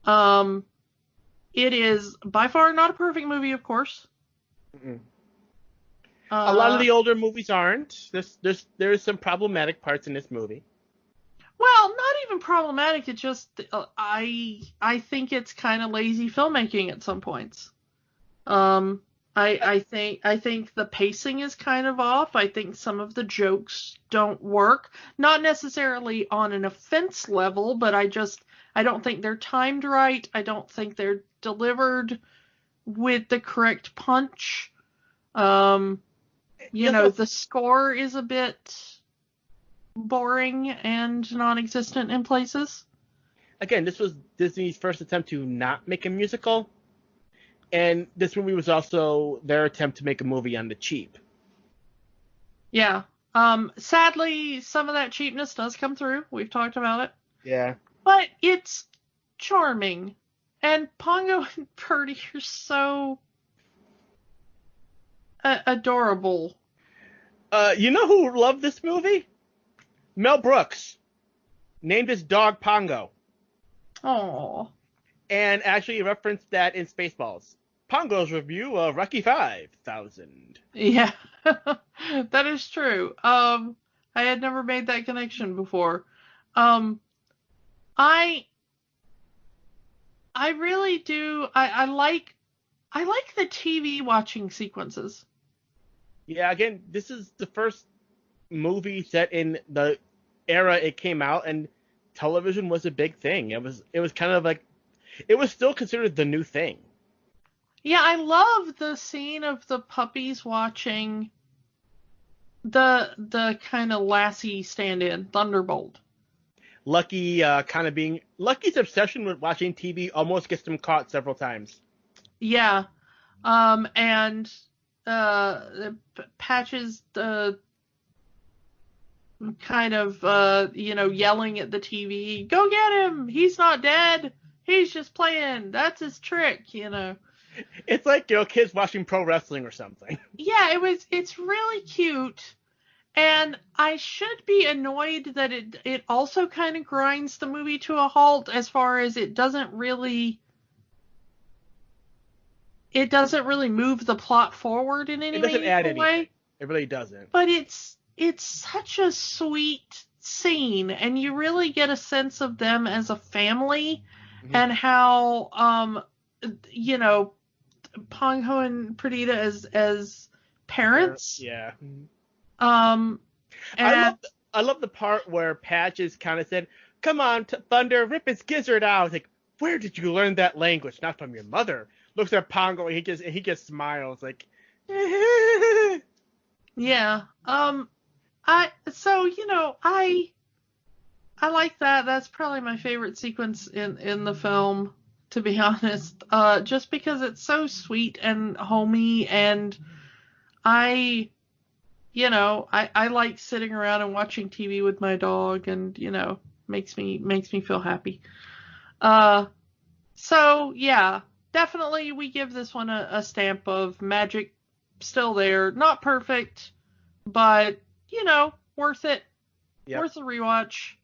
[SPEAKER 4] It is by far not a perfect movie, of course. Mm-mm.
[SPEAKER 3] A lot of the older movies aren't. There's some problematic parts in this movie.
[SPEAKER 4] Well, not even problematic. It's just I think it's kind of lazy filmmaking at some points. I think the pacing is kind of off. I think some of the jokes don't work. Not necessarily on an offense level, but I don't think they're timed right. I don't think they're delivered with the correct punch. The score is a bit boring and non-existent in places.
[SPEAKER 3] Again, this was Disney's first attempt to not make a musical. And this movie was also their attempt to make a movie on the cheap.
[SPEAKER 4] Yeah. Sadly, some of that cheapness does come through. We've talked about it.
[SPEAKER 3] Yeah.
[SPEAKER 4] But it's charming. And Pongo and Birdie are so adorable.
[SPEAKER 3] You know who loved this movie? Mel Brooks. named his dog Pongo.
[SPEAKER 4] Oh.
[SPEAKER 3] And actually referenced that in Spaceballs. Pongo's review of Rocky 5000.
[SPEAKER 4] Yeah, that is true. I had never made that connection before. I really do. I like the TV watching sequences.
[SPEAKER 3] Yeah, again, this is the first movie set in the era it came out, and television was a big thing. It was kind of like, it was still considered the new thing.
[SPEAKER 4] Yeah, I love the scene of the puppies watching the kind of Lassie stand-in, Thunderbolt.
[SPEAKER 3] Lucky's obsession with watching TV almost gets him caught several times.
[SPEAKER 4] Yeah, and Patches kind of yelling at the TV, "Go get him! He's not dead. He's just playing. That's his trick."
[SPEAKER 3] It's like, kids watching pro wrestling or something.
[SPEAKER 4] Yeah, it's really cute. And I should be annoyed that it also kind of grinds the movie to a halt, as far as it doesn't really move the plot forward in any
[SPEAKER 3] meaningful way. It doesn't add anything. It really doesn't.
[SPEAKER 4] But it's such a sweet scene, and you really get a sense of them as a family, and how Pongo and Perdita as parents.
[SPEAKER 3] Yeah.
[SPEAKER 4] And
[SPEAKER 3] I love the part where Patches kind of said, "Come on, Thunder, rip his gizzard out." It's like, where did you learn that language? Not from your mother. Looks at Pongo and he just smiles like.
[SPEAKER 4] Yeah. I like that. That's probably my favorite sequence in the film, to be honest. Just because it's so sweet and homey, and I like sitting around and watching TV with my dog, and makes me feel happy. So yeah, definitely we give this one a stamp of magic. Still there, not perfect, but worth it. Yep. Worth a rewatch.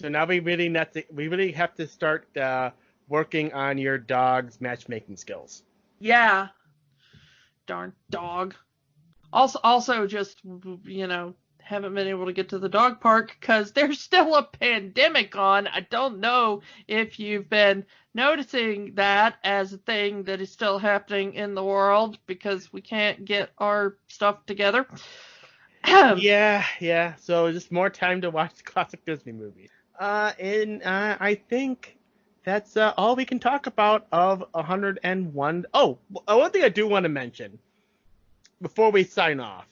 [SPEAKER 3] So now we really have to start working on your dog's matchmaking skills.
[SPEAKER 4] Yeah. Darn dog. Also just, haven't been able to get to the dog park because there's still a pandemic on. I don't know if you've been noticing that as a thing that is still happening in the world, because we can't get our stuff together.
[SPEAKER 3] Yeah. So just more time to watch classic Disney movies. I think that's all we can talk about of 101. Oh, one thing I do want to mention before we sign off.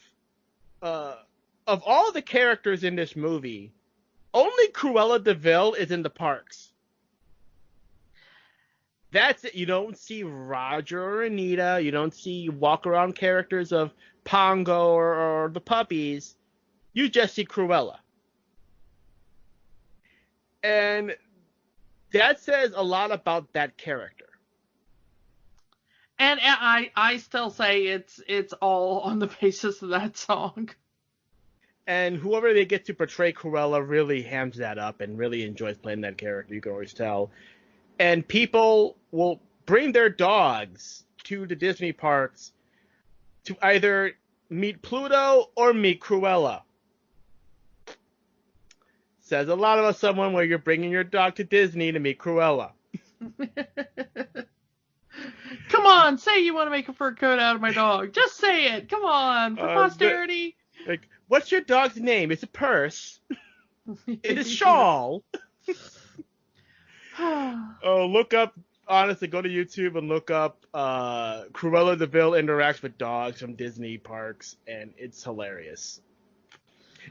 [SPEAKER 3] Of all the characters in this movie, only Cruella De Vil is in the parks. That's it. You don't see Roger or Anita. You don't see walk-around characters of Pongo or the puppies. You just see Cruella. And that says a lot about that character.
[SPEAKER 4] And I still say it's all on the basis of that song.
[SPEAKER 3] And whoever they get to portray Cruella really hams that up and really enjoys playing that character. You can always tell. And people will bring their dogs to the Disney parks to either meet Pluto or meet Cruella. Says a lot about someone where you're bringing your dog to Disney to meet Cruella.
[SPEAKER 4] Come on, say you want to make a fur coat out of my dog. Just say it. Come on, for posterity.
[SPEAKER 3] Like, what's your dog's name? It's a purse. It is Shawl. Look up, honestly, go to YouTube and look up Cruella De Vil interacts with dogs from Disney parks, and it's hilarious.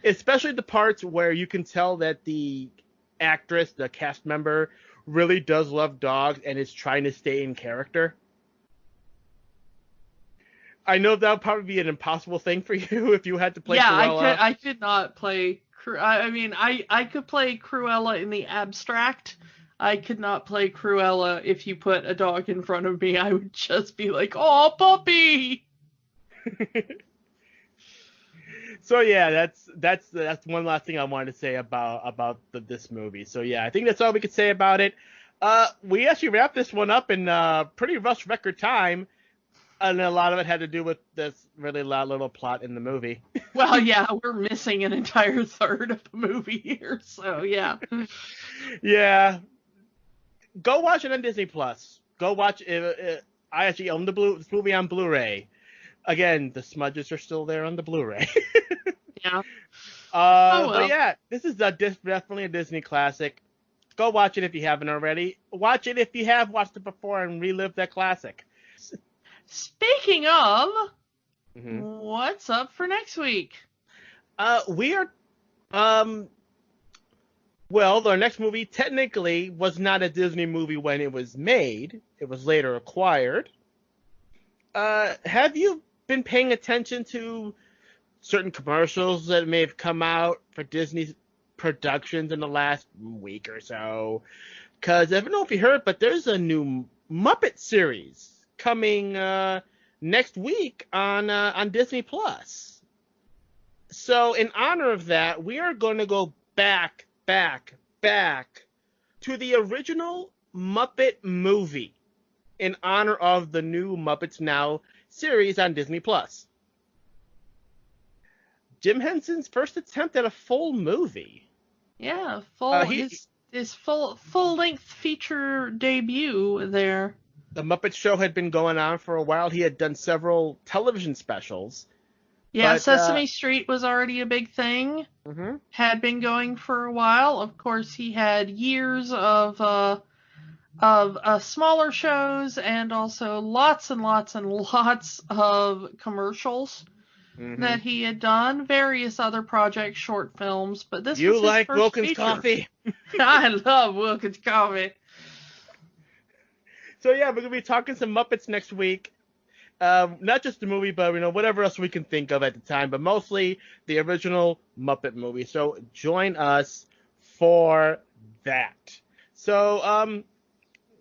[SPEAKER 3] Especially the parts where you can tell that the actress, the cast member, really does love dogs and is trying to stay in character. I know that would probably be an impossible thing for you if you had to play Cruella.
[SPEAKER 4] Yeah, I could not play. I mean, I could play Cruella in the abstract. I could not play Cruella if you put a dog in front of me. I would just be like, "Oh, puppy!"
[SPEAKER 3] So yeah, that's one last thing I wanted to say about this movie. So yeah, I think that's all we could say about it. We actually wrapped this one up in pretty rush record time, and a lot of it had to do with this really loud little plot in the movie.
[SPEAKER 4] Well, yeah, we're missing an entire third of the movie here, so yeah.
[SPEAKER 3] Yeah. Go watch it on Disney Plus. Go watch it. I actually own this movie on Blu-ray. Again, the smudges are still there on the Blu-ray.
[SPEAKER 4] Yeah.
[SPEAKER 3] But yeah, this is definitely a Disney classic. Go watch it if you haven't already. Watch it if you have watched it before and relive that classic.
[SPEAKER 4] Speaking of, what's up for next week?
[SPEAKER 3] We are, well, our next movie technically was not a Disney movie when it was made. It was later acquired. Have you been paying attention to certain commercials that may have come out for Disney productions in the last week or so? Because I don't know if you heard, but there's a new Muppet series coming next week on Disney Plus. So in honor of that, we are going to go back to the original Muppet movie in honor of the new Muppets Now series on Disney Plus. Jim Henson's first attempt at a full movie.
[SPEAKER 4] Yeah, his full-length feature debut there.
[SPEAKER 3] The Muppet Show had been going on for a while. He had done several television specials.
[SPEAKER 4] Yeah,
[SPEAKER 3] but,
[SPEAKER 4] Sesame Street was already a big thing.
[SPEAKER 3] Mm-hmm.
[SPEAKER 4] Had been going for a while. Of course, he had years of smaller shows and also lots and lots and lots of commercials that he had done. Various other projects, short films, but this was his
[SPEAKER 3] like
[SPEAKER 4] first
[SPEAKER 3] Wilkins
[SPEAKER 4] feature.
[SPEAKER 3] Coffee?
[SPEAKER 4] I love Wilkins Coffee.
[SPEAKER 3] So yeah, we're gonna be talking some Muppets next week. Not just the movie, but whatever else we can think of at the time, but mostly the original Muppet movie. So join us for that. So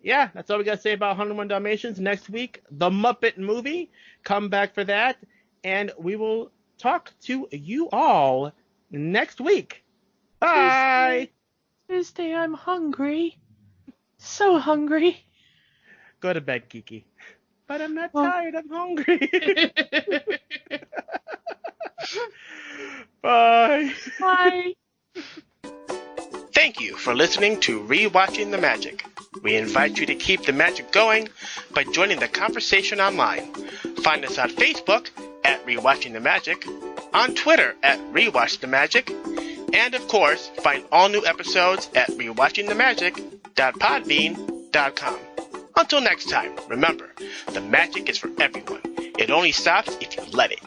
[SPEAKER 3] yeah, that's all we got to say about 101 Dalmatians. Next week, the Muppet movie. Come back for that, and we will talk to you all next week. Bye!
[SPEAKER 4] Tuesday, I'm hungry. So hungry.
[SPEAKER 3] Go to bed, Kiki. But I'm not tired, I'm hungry. Bye.
[SPEAKER 4] Bye.
[SPEAKER 1] Thank you for listening to Rewatching the Magic. We invite you to keep the magic going by joining the conversation online. Find us on Facebook at Rewatching the Magic, on Twitter at Rewatch the Magic, and of course, find all new episodes at rewatchingthemagic.podbean.com. Until next time, remember, the magic is for everyone. It only stops if you let it.